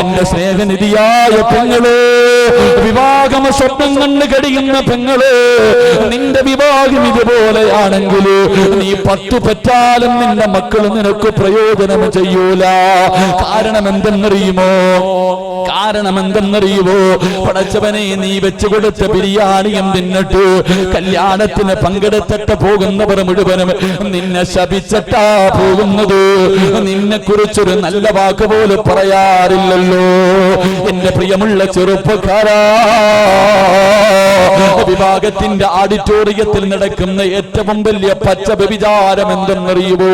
എന്റെ സ്നേഹനിധിയായ പെങ്ങള്, വിവാഹം സ്വപ്നം കണ്ട് കഴിയുന്ന പെങ്ങള്, നിന്റെ വിവാഹം ഇതുപോലെയാണെങ്കിൽ നീ 10 പെറ്റാലും നിന്റെ മക്കൾ നിനക്ക് പ്രയോജനം ചെയ്യൂല. കാരണം എന്തെന്നറിയുമോ? പടച്ചവനെ, നീ വെച്ചു കൊടുത്ത ബിരിയാണിയും തിന്നിട്ട് കല്യാണത്തിന് പങ്കെടുത്തിട്ട് പോകുന്നവർ മുഴുവനും നിന്നെ ശപിച്ചിട്ടാ പോകുന്നത്. നിന്നെ കുറിച്ചൊരു നല്ല വാക്ക് പോലും പറയാറില്ലല്ലോ. എന്റെ പ്രിയമുള്ള ചെറുപ്പക്കാരാ, വിഭാഗത്തിന്റെ ഓഡിറ്റോറിയത്തിൽ നടക്കുന്ന ഏറ്റവും വലിയ പച്ച വ്യഭിചാരം എന്തെന്നറിയുമോ?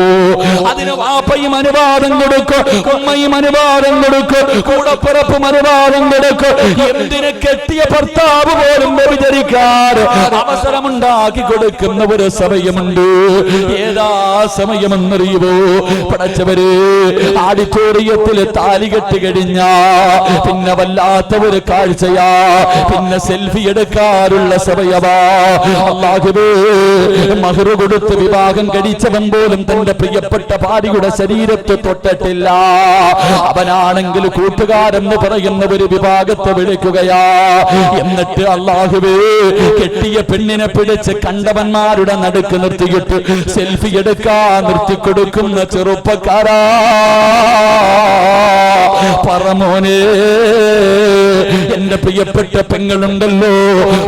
അതിന് വാപ്പയും അനുവാദം കൊടുക്കും, ഉമ്മയും അനുവാദം കൊടുക്കും, കൂടപ്പിറപ്പും അനുവാദം കൊടുക്കും. എന്തിന് കെട്ടിയ ഭർത്താവ് പോലും വ്യഭിചരിക്കാൻ അവസരമുണ്ടാക്കി കൊടുക്കുന്ന ഒരു സമയമുണ്ട്. ഏതാ സമയമെന്നറിയുമോ? പടച്ചവര്, ഓഡിറ്റോറിയത്തിൽ താലി കെട്ടി കഴിഞ്ഞ പിന്നെ വല്ലാത്ത ഒരു കാഴ്ചയാ. പിന്നെ സെൽഫി എടുക്കാറുള്ള സമയമാ. അല്ലാഹുവേ, മഹ്റ് കൊടുത്ത് വിവാഹം കഴിച്ചവൻ പോലും തന്റെ പ്രിയപ്പെട്ട ഭാര്യയുടെ ശരീരത്തെ തൊട്ടിട്ടില്ല. അവനാണെങ്കിൽ കൂട്ടുകാരെന്ന് പറയുന്ന ഒരു വിഭാഗത്തെ വിളിക്കുകയാ. എന്നിട്ട് അല്ലാഹുവേ, കെട്ടിയ പെണ്ണിനെ പിടിച്ച് കണ്ടവന്മാരുടെ നടുക്ക് നിർത്തിയിട്ട് സെൽഫി എടുക്കാൻ നിർത്തിക്കൊടുക്കുന്ന ചെറുപ്പക്കാരാ, പറമോനെ, എന്റെ പ്രിയപ്പെട്ട പെങ്ങളുണ്ടല്ലോ,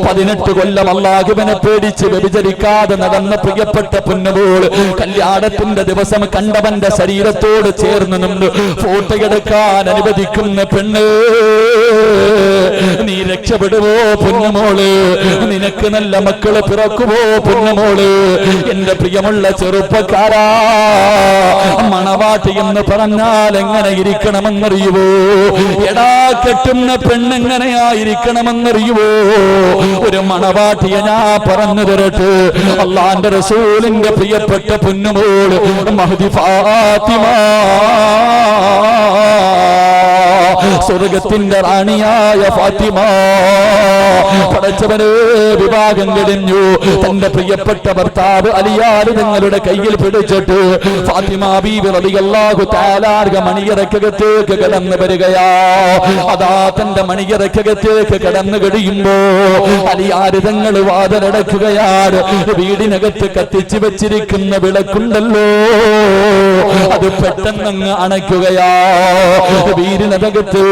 18 കൊല്ലം അല്ലാഹുവിനെ പേടിച്ച് വ്യഭിചരിക്കാതെ നടന്ന പ്രിയപ്പെട്ട പൊന്നുപോൾ, കല്യാണത്തിന്റെ ദിവസം കണ്ടവന്റെ ശരീരത്തോട് ചേർന്ന് നിന്ന് ഫോട്ടോ എടുക്കാൻ അനുവദിക്കുന്ന പെണ്ണ്, നീ രക്ഷപ്പെടുവോ പൊന്നുമോള്? നിനക്ക് നല്ല മക്കള് പിറക്കുവോ പൊന്നുമോള്? എന്റെ പ്രിയമുള്ള ചെറുപ്പക്കാരാ, മണവാട്ടി എന്ന് പറഞ്ഞാൽ എങ്ങനെ ഇരിക്കണമെന്നറിയുവോ? എടാ, കെട്ടുന്ന പെണ്ണെങ്ങനെയായിരിക്കണമെന്നറിയുവോ? ഒരു മണവാട്ടിയെ ഞാൻ പറഞ്ഞു തരട്ടെ. അള്ളാന്റെ റസൂലിന്റെ പ്രിയപ്പെട്ട പൊന്നുമോൾ മഹ്ദി ഫാത്തിമ, സ്വർഗത്തിന്റെ റാണിയായ ഫാത്തിമ, പടച്ചവനെ, വിവാഹം കഴിഞ്ഞു. തന്റെ പ്രിയപ്പെട്ട ഭർത്താവ് അലിയാർ തങ്ങളുടെ കയ്യിൽ പിടിച്ചിട്ട് ഫാത്തിമ ബീബി റളിയല്ലാഹു തആല മണിയറക്കകത്തേക്ക് കടന്നു വരികയാ. അതാ തന്റെ മണിയറക്കകത്തേക്ക് കടന്നു കഴിയുമ്പോ അലിയാർ തങ്ങൾ വാതിലടക്കുകയാണ്. വീടിനകത്ത് കത്തിച്ചു വെച്ചിരിക്കുന്ന വിളക്കുണ്ടല്ലോ, അത് പെട്ടെന്നങ്ങ് അണയ്ക്കുകയാ. വീടിനകത്ത്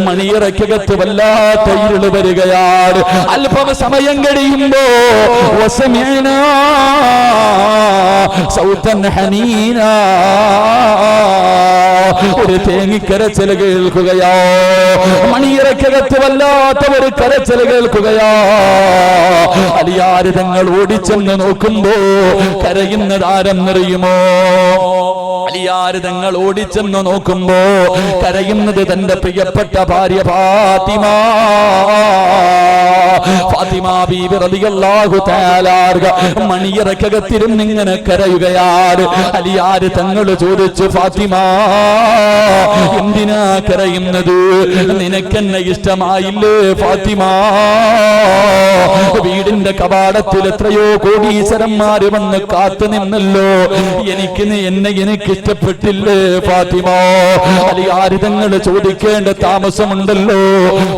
മണിയറക്കകത്ത് വല്ലാത്ത ഇരുള് വരികയാണ്. അല്പം സമയം കഴിയുമ്പോ വസമിഅനാ സൗതൻ ഹനീനാ, ഒരു തേങ്ങിക്കരച്ചിൽ കേൾക്കുകയോ. മണിയറക്കകത്ത് വല്ലാത്ത ഒരു കരച്ചിൽ കേൾക്കുകയോ. അലിയാർ തങ്ങൾ ഓടിച്ചെന്ന് നോക്കുമ്പോ കരയുന്നത് ആരെന്നറിയുമോ? അലിയാർ തങ്ങൾ ഓടിച്ചെന്ന് നോക്കുമ്പോ കരയുന്നത് തന്റെ പ്രിയപ്പെട്ട ഭാര്യ ഫാത്തിമ. ഫാത്തിമ ബീബി റളിയല്ലാഹു തആല മണിയറക്കകത്തിരുന്നിങ്ങനെ കരയുകയാണ്. അലിയാർ തങ്ങൾ ചോദിച്ചു, ഫാത്തിമ, എന്തിനാ കരയുന്നത്? നിനക്കെന്നെ ഇഷ്ടമായില്ലേ ഫാത്തിമ? വീടിന്റെ കവാടത്തിൽ എത്രയോ കോടീശ്വരന്മാര് വന്ന് കാത്തു നിന്നല്ലോ, എനിക്ക് ഇഷ്ടപ്പെട്ടില്ലേ ഫാത്തിമ? അലിയാർ തങ്ങൾ ചോദിക്കേണ്ട താമസമുണ്ടല്ലോ.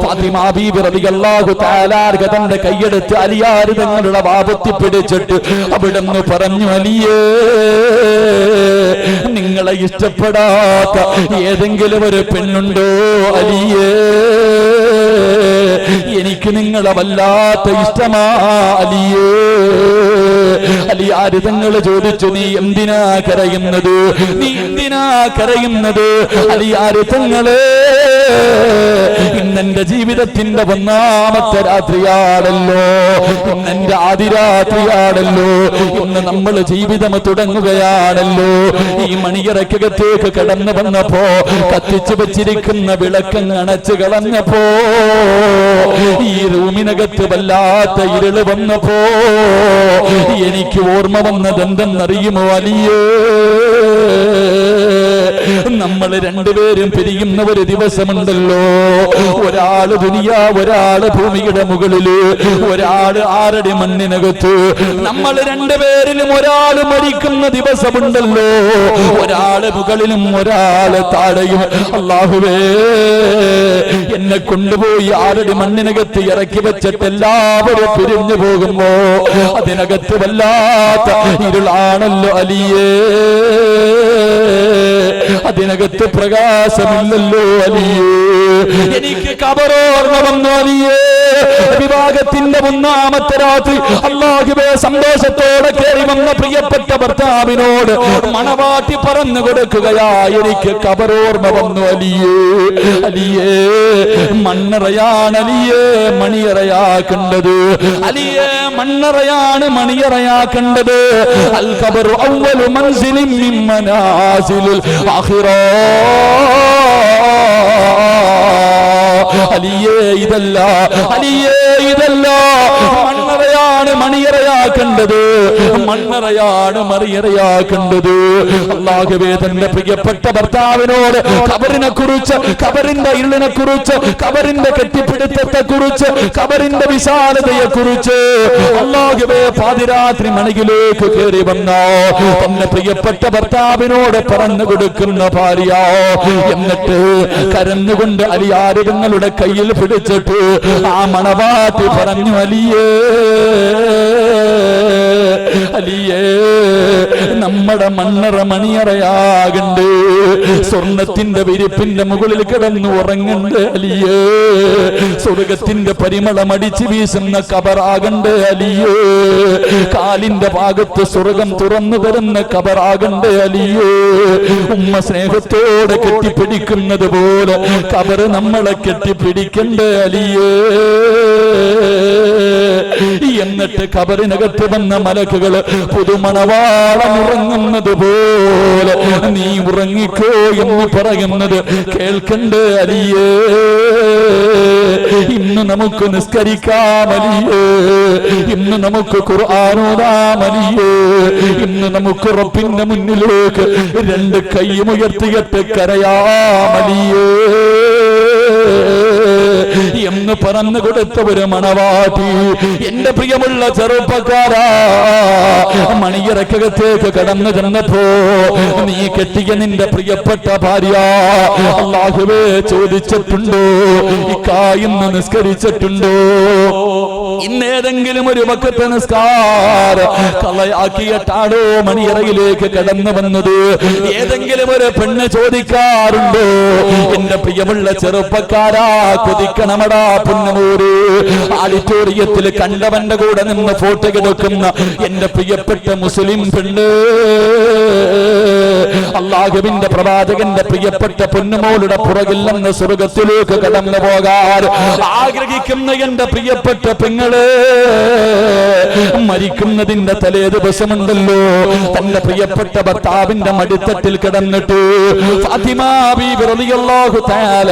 ഫാത്തിമ ബീബി റളിയല്ലാഹു തആല തന്റെ കൈയെടുത്ത് അലിയാർ തങ്ങളുടെ വാപത്തി പിടിച്ചിട്ട് അവിടുന്ന് പറഞ്ഞു, അലിയേ, നിങ്ങളെ ഇഷ്ടപ്പെടാത്ത ഏതെങ്കിലും ഒരു പെണ്ണുണ്ടോ അലിയേ? എനിക്ക് നിങ്ങളെ വല്ലാത്ത ഇഷ്ടമാ അലിയേ. അലിയാർ തങ്ങൾ ചോദിച്ചു, നീ എന്തിനാ കരയുന്നത്? നീ എന്തിനാ കരയുന്നത്? അലിയാർ തങ്ങളെ, ഇന്നെന്റെ ജീവിതത്തിന്റെ ഒന്നാമത്തെ രാത്രിയാണല്ലോ, ഇന്നെന്റെ ആദിരാത്രിയാണല്ലോ, ഇന്ന് നമ്മൾ ജീവിതം തുടങ്ങുകയാണല്ലോ. ഈ മണിയറക്കകത്തേക്ക് കടന്നു വന്നപ്പോ കത്തിച്ചു വെച്ചിരിക്കുന്ന വിളക്കങ്ങ് അണച്ചു കളഞ്ഞപ്പോ ഈ റൂമിനകത്ത് വല്ലാത്ത ഇരുള് വന്നപ്പോ എനിക്ക് ഓർമ്മ വന്നത് എന്തെന്നറിയുമോ അലിയേ? നമ്മൾ രണ്ടുപേരും പിരിയുന്ന ഒരു ദിവസമുണ്ടല്ലോ. ഒരാള് ദുനിയാവ്, ഒരാള് ഭൂമിയുടെ മുകളില്, ഒരാള് 6 അടി മണ്ണിനകത്ത്. നമ്മൾ രണ്ടുപേരിലും ഒരാള് മരിക്കുന്ന ദിവസമുണ്ടല്ലോ. ഒരാള് മുകളിലും ഒരാള് താഴെയും. അല്ലാഹുവേ, എന്നെ കൊണ്ടുപോയി ആരുടെ മണ്ണിനകത്ത് ഇറക്കി വെച്ചിട്ട് എല്ലാവരും പിരിഞ്ഞു പോകുമ്പോ അതിനകത്ത് വല്ലാത്ത ഇരുളാണല്ലോ അലിയേ, അതിനകത്ത് പ്രകാശമില്ലല്ലോ അലിയേ. എനിക്ക് ഖബറോർമ്മ വന്നു അലിയേ. വിവാഹത്തിന്റെ 1-ാമത്തെ രാത്രി അല്ലാഹുവേ സന്തോഷത്തോടെ കയറി വന്ന പ്രിയപ്പെട്ട ഭർത്താവിനോട് മണവാട്ടി പറഞ്ഞു കൊടുക്കുകയാ, എനിക്ക് ഖബറോർമ്മ വന്നു അലിയേ. അലിയേ, മണ്ണറയാണ് അലിയേ മണിയറയാക്കേണ്ടത്. അലിയേ, മണ്ണറയാണ് മണിയറയാക്കേണ്ടത്. അൽ ഖബറു അവ്വലു മൻസിലിൻ മിൻ മനാസിലിൽ ആഖിറ. അലിയേ ഇതല്ല, അലിയേ ഇതല്ല, മണ്ണറയാണ് മണിയറയാക്കേണ്ടത്, മണ്ണറയാണ് മണിയറയാക്കേണ്ടത്. അല്ലാഹുവേ തന്റെ പ്രിയപ്പെട്ട ഭർത്താവിനോട് ഖബറിനെ കുറിച്ച്, ഖബറിന്റെ ഇരുളിനെ കുറിച്ച്, ഖബറിന്റെ കെട്ടിപ്പിടുത്തത്തെ കുറിച്ച്, ഖബറിന്റെ വിശാലതയെ കുറിച്ച് അല്ലാഹുവേ പാതിരാത്രി മണിയിലേക്ക് കയറി വന്ന തന്റെ പ്രിയപ്പെട്ട ഭർത്താവിനോട് പറഞ്ഞു കൊടുക്കുന്ന ഭാര്യ, എന്നിട്ട് കരഞ്ഞുകൊണ്ട് അലിയാരുങ്ങളുടെ കയ്യിൽ പിടിച്ചിട്ട് ആ മണവാട്ടി പറഞ്ഞു, അലിയേ അലിയേ, നമ്മുടെ മണ്ണറ മണിയറയാകണ്ട്, സ്വർണത്തിന്റെ വിരിപ്പിന്റെ മുകളിൽ കിടന്നു ഉറങ്ങണ്ട് അലിയേ, സ്വർഗത്തിന്റെ പരിമളം അടിച്ചു വീശുന്ന ഖബറാകണ്ട് അലിയേ, കാലിന്റെ ഭാഗത്ത് സ്വർഗം തുറന്നു തരുന്ന ഖബറാകണ്ട് അലിയേ, ഉമ്മ സ്നേഹത്തോടെ കെട്ടിപ്പിടിക്കുന്നത് പോലെ ഖബറ് നമ്മളെ കെട്ടിപ്പിടിക്കണ്ട അലിയേ. എന്നിട്ട് ഖബറിനകത്ത് വന്ന മലക്കുകൾ പുതുമണവാളം ഉറങ്ങുന്നത് പോലെ നീ ഉറങ്ങിക്കോ എന്ന് പറയുന്നത് കേൾക്കണ്ട അലിയേ. ഇന്ന് നമുക്ക് നിസ്കരിക്കാം അലിയേ, ഇന്ന് നമുക്ക് ഖുർആൻ ഓതാം അലിയേ, ഇന്ന് നമുക്ക് റബ്ബിന്റെ മുന്നിലേക്ക് 2 കൈയും ഉയർത്തിയിട്ട് കരയാം അലിയേ എന്ന് പറഞ്ഞു കൊടുത്ത ഒരു മണവാട്ടി. എന്റെ പ്രിയമുള്ള ചെറുപ്പക്കാരാ, മണിയറക്കകത്തേക്ക് കടന്നു ചെന്നപ്പോ നീ കെട്ടിയ നിന്റെ പ്രിയപ്പെട്ട ഭാര്യ അല്ലാഹുവേ ചോദിച്ചിട്ടുണ്ടോ, ഇക്കായിന്ന് നിസ്കരിച്ചിട്ടുണ്ടോ, ഇന്നേതെങ്കിലും ഒരു വഖത്ത് നിസ്കാരം കളയാക്കിയിട്ടാണോ മണിയറയിലേക്ക് കടന്നു വന്നത്? ഏതെങ്കിലും ഒരു പെണ്ണ് ചോദിക്കാറുണ്ടോ? എന്റെ പ്രിയമുള്ള ചെറുപ്പക്കാരാ, കൊതിക്കണമടാ പൊന്നൂര്. ആഡിറ്റോറിയത്തിൽ കണ്ടവന്റെ കൂടെ നിന്ന് ഫോട്ടോ എടുക്കുന്ന എന്റെ പ്രിയപ്പെട്ട മുസ്ലിം പെണ്ണ്, അല്ലാഹുവിന്റെ പ്രവാചകന്റെ പ്രിയപ്പെട്ട പൊന്നുമോളുടെ പുറകിൽ നിന്ന് സ്വർഗത്തിലേക്ക് കടന്നു പോകാൻ ആഗ്രഹിക്കുന്ന എന്റെ പ്രിയപ്പെട്ട പെങ്ങള്, മരിക്കുന്നതിന്റെ തലേ ദിവസമുണ്ടല്ലോ തന്റെ പ്രിയപ്പെട്ട ഭർത്താവിന്റെ മടിത്തട്ടിൽ കിടന്നിട്ട് ഫാത്തിമ ബീബി റളിയല്ലാഹു തആല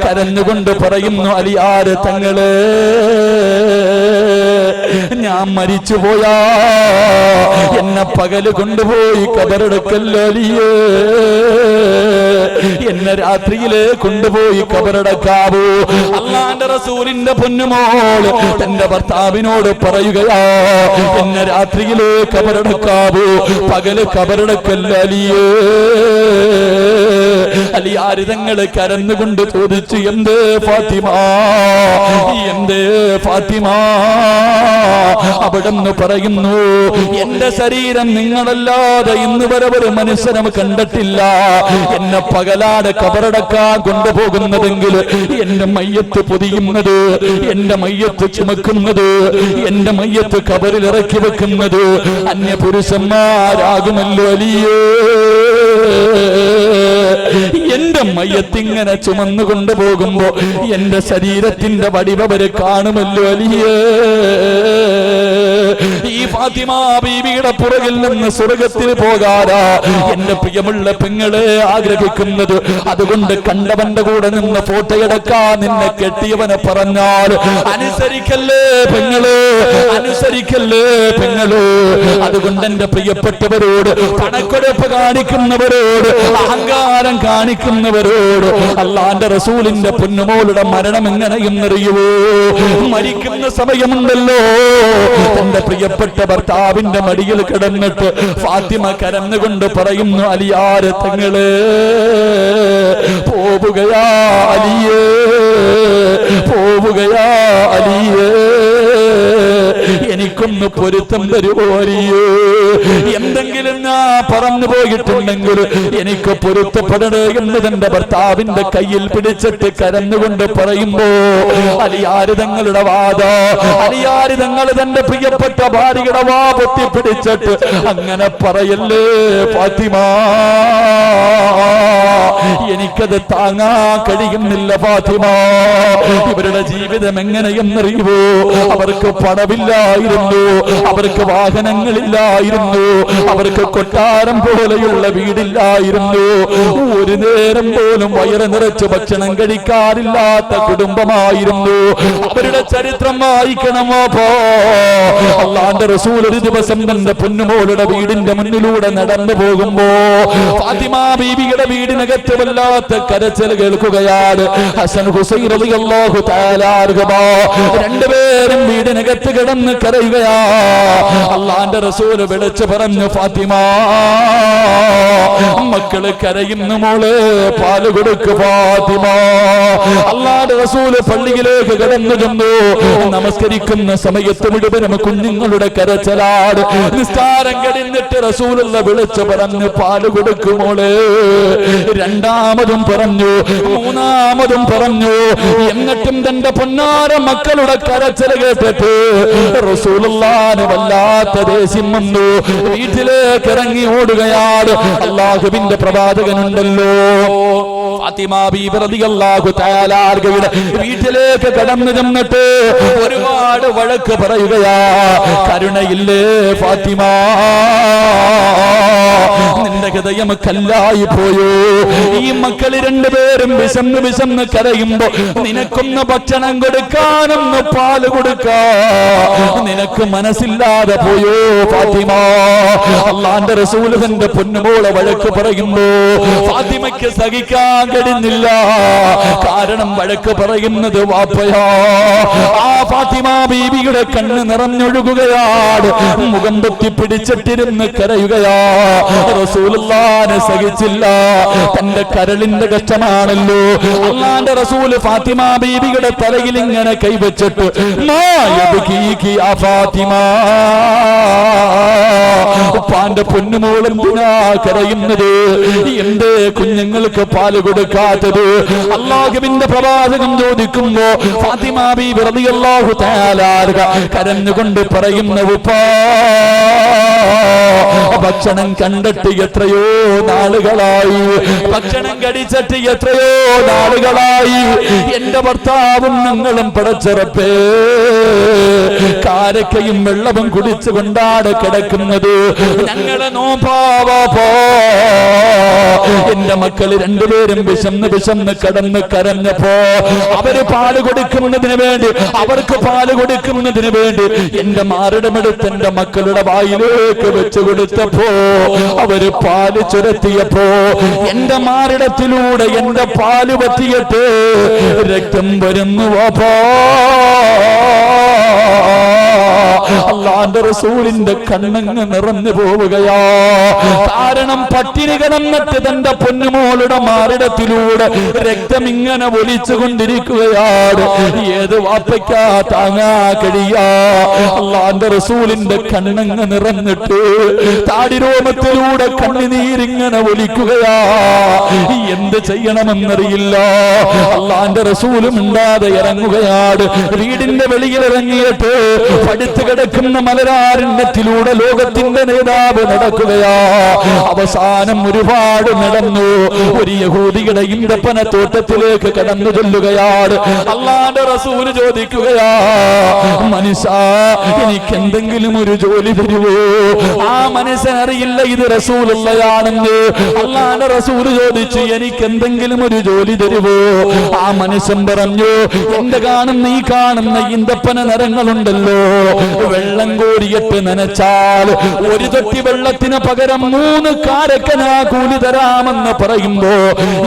കരഞ്ഞുകൊണ്ട് പറയുന്നു, അലിയാര് തങ്ങള്, ഞാൻ മരിച്ചുപോയാ എന്നെ പകല് കൊണ്ടുപോയി ഖബറടക്കല്ലോ അലിയേ, എന്നെ രാത്രിയില് കൊണ്ടുപോയി ഖബറടക്കാവൂ. അല്ലാഹുവിന്റെ റസൂലിന്റെ പൊന്നുമോള് തന്റെ ഭർത്താവിനോട് പറയുകയാ, എന്നെ രാത്രിയില് ഖബറടക്കാവൂ, പകല് ഖബറടക്കല്ലോ അലിയേ. അലിയാര് തങ്ങള് കരന്നുകൊണ്ട് ചോദിച്ചു, എന്തേ ഫാത്തിമ, എന്തേ ഫാത്തിമ? അവിടെന്ന് പറയുന്നു, എന്റെ ശരീരം നിങ്ങളല്ലാതെ ഇന്ന് വരെ ഒരു മനുഷ്യനും കണ്ടിട്ടില്ല. എന്നെ പകലാണ് ഖബറടക്കാൻ കൊണ്ടുപോകുന്നതെങ്കിൽ എന്റെ മയ്യത്ത് പൊതിയുന്നത്, എന്റെ മയ്യത്ത് ചുമക്കുന്നത്, എന്റെ മയ്യത്ത് ഖബറിൽ ഇറക്കി വെക്കുന്നത് അന്യപുരുഷന്മാരാകുമല്ലോ അലിയേ. എന്റെ മയ്യത്തിങ്ങനെ ചുമന്നു കൊണ്ടുപോകുമ്പോ എന്റെ ശരീരത്തിന്റെ വടിവര് കാണുമല്ലോ അലിയേ. ഈ ഫാത്തിമ ബീവിയുടെ പുറകിൽ നിന്ന് സ്വർഗത്തിൽ പോകാനാ എന്റെ പ്രിയമുള്ള പെങ്ങളെ ആഗ്രഹിക്കുന്നത്. അതുകൊണ്ട് കണ്ടവന്റെ കൂടെ നിന്ന് ഫോട്ടോ എടുക്കാൻ നിന്നെ കെട്ടിയവനെ പറഞ്ഞാൽ അനുസരിക്കല്ലേ പെങ്ങള്, അനുസരിക്കല്ലേ പെങ്ങള്. അതുകൊണ്ട് എന്റെ പ്രിയപ്പെട്ടവരോട്, പണക്കൊടുപ്പ് കാണിക്കുന്നവരോട്, അഹങ്കാരം കാണിക്കുന്നവരോട്, അല്ലാഹുവിന്റെ റസൂലിന്റെ പൊന്നുമോളുടെ മരണം എങ്ങനെയെന്നറിയുവോ? മരിക്കുന്ന സമയമുണ്ടല്ലോ തന്റെ പ്രിയപ്പെട്ട ഭർത്താവിന്റെ മടിയിൽ കിടന്നിട്ട് ഫാത്തിമ കരന്നുകൊണ്ട് പറയുന്നു, അലിയാര് തങ്ങള് പോവുകയാ അലിയേ. എനിക്കൊന്ന് പൊരുത്തം തരുമോ അരിയേ? എന്തെങ്കിലും ഞാൻ പറഞ്ഞു പോയിട്ടുണ്ടെങ്കിൽ എനിക്ക് പൊരുത്തപ്പെടണേ എന്ന് തന്റെ ഭർത്താവിന്റെ കയ്യിൽ പിടിച്ചിട്ട് കരഞ്ഞുകൊണ്ട് പറയുമ്പോ അലിയാര് തങ്ങളുടെ വാദ, അലിയാര് തങ്ങൾ തന്റെ പ്രിയപ്പെട്ട ഭാര്യയുടെ വാ പൊത്തി പിടിച്ചിട്ട് അങ്ങനെ പറയല്ലേ ഫാത്തിമ, എനിക്കത് താങ്ങാൻ കഴിയുന്നില്ല ഫാത്തിമ. ഇവരുടെ ജീവിതം എങ്ങനെയെന്നറിയുമോ? അവർക്ക് പണമില്ലായിരുന്നു, അവർക്ക് വാഹനങ്ങളില്ലായിരുന്നു, അവർക്ക് കൊട്ടാരം പോലെയുള്ള വീടില്ലായിരുന്നു, ഒരു നേരം പോലും വയറ് നിറച്ച് ഭക്ഷണം കഴിക്കാറില്ലാത്ത കുടുംബമായിരുന്നു. അവരുടെ ചരിത്രം വായിക്കണമോ? അല്ലാഹുവിന്റെ റസൂൽ ഒരു ദിവസം തന്റെ പൊന്നുമോളുടെ വീടിന്റെ മുന്നിലൂടെ നടന്നു പോകുമ്പോ ഫാത്തിമ ബീവിയുടെ വീടിനകത്ത് വല്ലാത്ത കരച്ചിൽ കേൾക്കുകയാണ്. ഹസൻ ഹുസൈൻ റളിയല്ലാഹു തആല അൻഹുമാ രണ്ടുപേരും വീടിനകത്ത് കിടന്ന് കരയുകയാ. അല്ലാഹുവിന്റെ റസൂൽ വിളിച്ചു പറഞ്ഞു, ഫാത്തിമ മക്കള് കരയുന്നു മോളെ, പാല് കൊടുക്ക് ഫാത്തിമ. അല്ലാഹുവിന്റെ റസൂൽ പള്ളിയിലേക്ക് കടന്നു ചെന്നു. നമസ്കരിക്കുന്ന സമയത്ത് മുഴുവനും കുഞ്ഞുങ്ങളുടെ കരച്ചിലാണ്. നിസ്കാരം കഴിഞ്ഞിട്ട് റസൂലുള്ള വിളിച്ചു പറഞ്ഞു, പാല് കൊടുക്ക് മോളെ. രണ്ടാമതും പറഞ്ഞു, മൂന്നാമതും പറഞ്ഞു. എന്നിട്ടും തന്റെ പൊന്നാര മക്കളുടെ കരച്ചിൽ കേട്ടിട്ട് റസൂലുള്ളാഹിന് വല്ലാത്ത ദേഷ്യം വന്നു. വീട്ടിലേക്ക് ഇറങ്ങി ഓടുകയാണ്. അല്ലാഹുവിന്റെ പ്രവാചകനുണ്ടല്ലോ, ഫാത്തിമ ബീബി റളിയല്ലാഹു തആല അൻഹയുടെ വീട്ടിലേക്ക് കടന്നു ചെന്നിട്ട് ഒരുപാട് വഴക്ക് പറയുകയാ. കരുണയില്ലേ ഫാത്തിമ, നിന്റെ ഹൃദയം കല്ലായി പോയോ? ഈ മക്കള് രണ്ടുപേരും വിശന്ന് കരയുമ്പോ നിനക്കൊന്ന് ഭക്ഷണം കൊടുക്കാനൊന്ന് പാല് കൊടുക്കാ നിനക്ക് മനസ്സില്ലാതെ പോയോ ഫാത്തിമ? അല്ലാഹുവിന്റെ റസൂൽ തന്റെ പൊന്നുമോളെ വഴക്ക് പറയുമ്പോ ഫാത്തിമയ്ക്ക് സഹിക്കാൻ കഴിയുന്നില്ല. കാരണം വഴക്ക് പറയുന്നത് വാപ്പയാ. ആ ഫാത്തിമ ബീവിയുടെ കണ്ണ് നിറഞ്ഞൊഴുകുകയാണ്. മുഖം പൊത്തി പിടിച്ചിട്ടിരുന്ന് കരയുകയാ. റസൂലുള്ളാഹിനെ സഹിച്ചില്ല. തന്റെ കരളിന്റെ കഷ്ടമാണല്ലോ. അല്ലാഹുവിന്റെ റസൂൽ ഫാത്തിമ ബീവിയുടെ തലയിൽ ഇങ്ങനെ കൈവച്ചിട്ട് ഫാത്തിമ, ഉപ്പാന്റെ പൊന്നുമോൾ എന്തിനാ കരയുന്നത്? എന്റെ കുഞ്ഞുങ്ങൾക്ക് പാല് കൊടുക്കാത്തത്? അല്ലാഹുവിന്റെ പ്രവാചകൻ ചോദിക്കുമ്പോ ഫാത്തിമ ബീവി റളിയല്ലാഹു തആല കരഞ്ഞുകൊണ്ട് പറയുന്ന, ഉപ്പാ ഭക്ഷണം കണ്ടിട്ട് എത്രയോ നാളുകളായി, ഭക്ഷണം കഴിച്ചിട്ട് എത്രയോ നാളുകളായി. എന്റെ ഭർത്താവും ഞങ്ങളും പടച്ചിറപ്പേ കാരക്കയും വെള്ളവും കുടിച്ചുകൊണ്ടാണ് കിടക്കുന്നത്. ഞങ്ങളെ നോമ്പാവാ. എന്റെ മക്കള് രണ്ടുപേരും വിശന്ന് കിടന്ന് കരഞ്ഞപ്പോ അവര് പാല് കൊടുക്കുന്നതിന് വേണ്ടി, അവർക്ക് പാല് കൊടുക്കുന്നതിന് വേണ്ടി എന്റെ മാറിടമെടുത്ത് എന്റെ മക്കളുടെ വായിലേക്ക് വെച്ചു കൊടുത്തപ്പോ അവര് പാല് ചുരത്തിയപ്പോ എന്റെ മാറിടത്തിലൂടെ എന്റെ പാല് പറ്റിയിട്ട് രക്തം വരുന്നു. വാപ്പാ, അല്ലാഹുവിന്റെ റസൂലിന്റെ കണ്ണങ്ങ് നിറഞ്ഞു പോവുകയാ. കാരണം പട്ടിണി കിടന്നിട്ട് തന്റെ പൊന്നുമോളുടെ മാറിടത്തിലൂടെ രക്തം ഇങ്ങനെ ഒലിച്ചു കൊണ്ടിരിക്കുകയാണ്. ഏത് വാപ്പയ്ക്കാ താങ്ങാ കഴിയാ? അല്ലാഹുവിന്റെ റസൂലിന്റെ കണ്ണങ്ങ് നിറഞ്ഞിട്ട് താടിരോമത്തിലൂടെ കണ്ണുനീരിങ്ങനെ ഒലിക്കുകയാ. എന്ത് ചെയ്യണമെന്നറിയില്ല. അല്ലാഹുവിന്റെ റസൂലും ഉണ്ടാതെ ഇറങ്ങുകയാണ്. വീടിന്റെ വെളിയിൽ ഇറങ്ങിയിട്ട് പഠിച്ചു കിടക്കുന്ന മലരാരണ്യത്തിലൂടെ ലോകത്തിന്റെ നേതാവ് നടക്കുകയാ. അവസാനം ഒരുപാട് നടന്നു. ഒരു യഹൂദിയുടെ ഈന്തപ്പന തോട്ടത്തിലേക്ക് കടന്നു ചെല്ലുകയാണ്. അല്ലാഹുവിന്റെ റസൂൽ ചോദിക്കുകയാ, മനുഷ്യ എനിക്ക് എന്തെങ്കിലും ഒരു ജോലി തരുവോ? ആ മനുഷ്യനറിയില്ല ഇത് റസൂലുള്ളയാണെന്ന്. അല്ലാഹുവിന്റെ റസൂൽ ചോദിച്ചു, എനിക്ക് എന്തെങ്കിലും ഒരു ജോലി തരുവോ? ആ മനുഷ്യൻ പറഞ്ഞു, എന്റെ ഈ കാണുന്ന ഈന്തപ്പന നിറങ്ങളുണ്ടല്ലോ, വെള്ളം കോരിയിട്ട് നനച്ചാൽ ഒരു തൊട്ടി വെള്ളത്തിന് പകരം 3 കാരക്കന കൂലി തരാമെന്ന് പറയുമ്പോ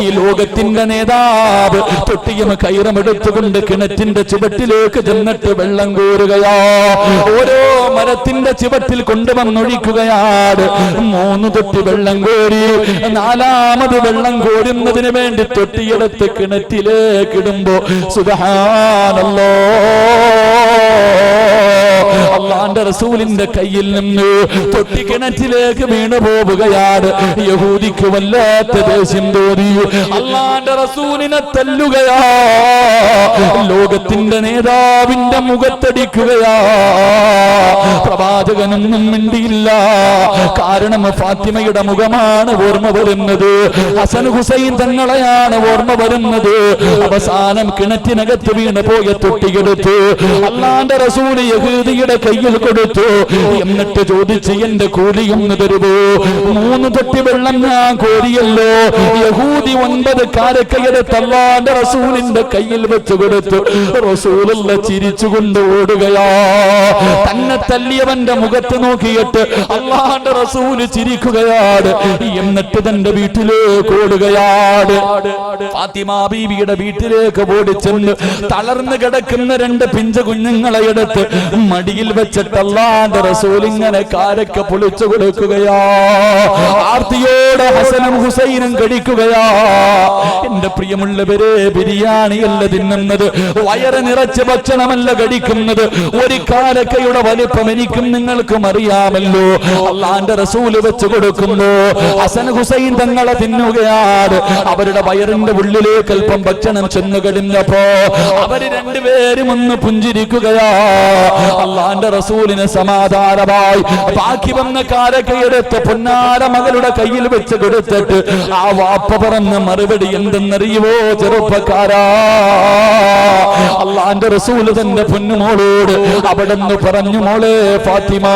ഈ ലോകത്തിന്റെ നേതാവ് തൊട്ടിയും കയറമെടുത്തുകൊണ്ട് കിണറ്റിന്റെ ചുവട്ടിലേക്ക് ചെന്നിട്ട് വെള്ളം കോരുകയാ. ഓരോ മരത്തിന്റെ ചുവട്ടിൽ കൊണ്ടുവന്നൊഴിക്കുകയാണ്. 3 തൊട്ടി വെള്ളം കോരി 4ാമത് വെള്ളം കോരുന്നതിന് വേണ്ടി തൊട്ടിയെടുത്ത് കിണറ്റിലേക്ക് ഇടുമ്പോ സുബ്ഹാനല്ലാഹ് അള്ളാന്റെ റസൂലിന്റെ കയ്യിൽ നിന്ന് തൊട്ടിക്കിണറ്റിലേക്ക് വീണു പോവുകയാണ്. യഹൂദിക്ക് വല്ലാത്ത ദേഷ്യം തോന്നി. അള്ളാന്റെ റസൂലിനെ തല്ലുകയാ, ലോകത്തിന്റെ നേതാവിന്റെ മുഖത്തടിക്കുകയാ. പ്രവാചകനൊന്നും മിണ്ടിയില്ല. കാരണം ഫാത്തിമയുടെ മുഖമാണ് ഓർമ്മ വരുന്നത്, ഹസൻ ഹുസൈൻ തങ്ങളെയാണ് ഓർമ്മ വരുന്നത്. അവസാനം കിണറ്റിനകത്ത് വീണ് പോയ തൊട്ടിയെടുത്ത് അള്ളാന്റെ റസൂൽ യഹൂദിയുടെ കയ്യിൽ കൊടുത്തു. എന്നിട്ട് ചോദിച്ച്, എന്റെ കൂലിയൊന്ന് തരുമോ? 3 തൊട്ടി വെള്ളം ഞാൻ കോരിയല്ലോ. യഹൂദി 9 കാരക്കയെടുത്ത് അള്ളാന്റെ റസൂലിന്റെ കയ്യിൽ വെച്ച് കൊടുത്തു. റസൂലുള്ള ചിരിച്ചുകൊണ്ട് ഓടുകയാ. തന്നെ തല്ലിയവന്റെ മുഖത്ത് നോക്കിയിട്ട് അള്ളാന്റെ റസൂല് ചിരിക്കുകയാണ്. എന്നിട്ട് തന്റെ വീട്ടിലേക്ക് ഓടുകയാണ്. ഫാത്തിമ ബീവിയുടെ വീട്ടിലേക്ക് ഓടിച്ചെന്ന് തളർന്നു കിടക്കുന്ന 2 പിഞ്ചു കുഞ്ഞുങ്ങളെ എടുത്ത് മടിയിൽ വെച്ചിട്ട് അള്ളാന്റെ റസൂൽ ഇങ്ങനെ കാരക്ക പൊളിച്ചു കൊടുക്കുകയാ. ആർത്തിയോടെ ഹസനും ഹുസൈനും കഴിക്കുകയാ. എന്റെ പ്രിയമുള്ളവരെ, ബിരിയാണിയല്ല തിന്നുന്നത്, വയറ് നിറച്ച് ഭക്ഷണമല്ല കഴിക്കുന്നത്. ഒരു കാരക്കയുടെ വലിപ്പം എനിക്കും നിങ്ങൾക്കും അറിയാമല്ലോ. അള്ളാന്റെ റസൂല് വെച്ച് കൊടുക്കുന്നു. ഹസൻ ഹുസൈൻ തങ്ങളെ തിന്നുകയാണ്. അവരുടെ വയറിന്റെ ഉള്ളിലേക്ക് അല്പം ഭക്ഷണം ചെന്നു കഴിഞ്ഞപ്പോ അവര് 2 പേരും ഒന്ന് പുഞ്ചിരിക്കുകയാ. അള്ളാന്റെ റസൂലിന് സമാധാനമായി ബാക്കി വന്ന കാരക്കയെടുത്ത് പൊന്നാര മകളുടെ കയ്യിൽ വെച്ച് കൊടുത്തിട്ട് ആ വാപ്പ പറഞ്ഞ മറുപടി എന്തെന്നറിയുവോ ചെറുപ്പക്കാരാ? അള്ളാന്റെ റസൂല് തന്റെ പൊന്നുമോളോട് അവിടെന്ന് പറഞ്ഞു, മോളെ ഫാത്തിമ,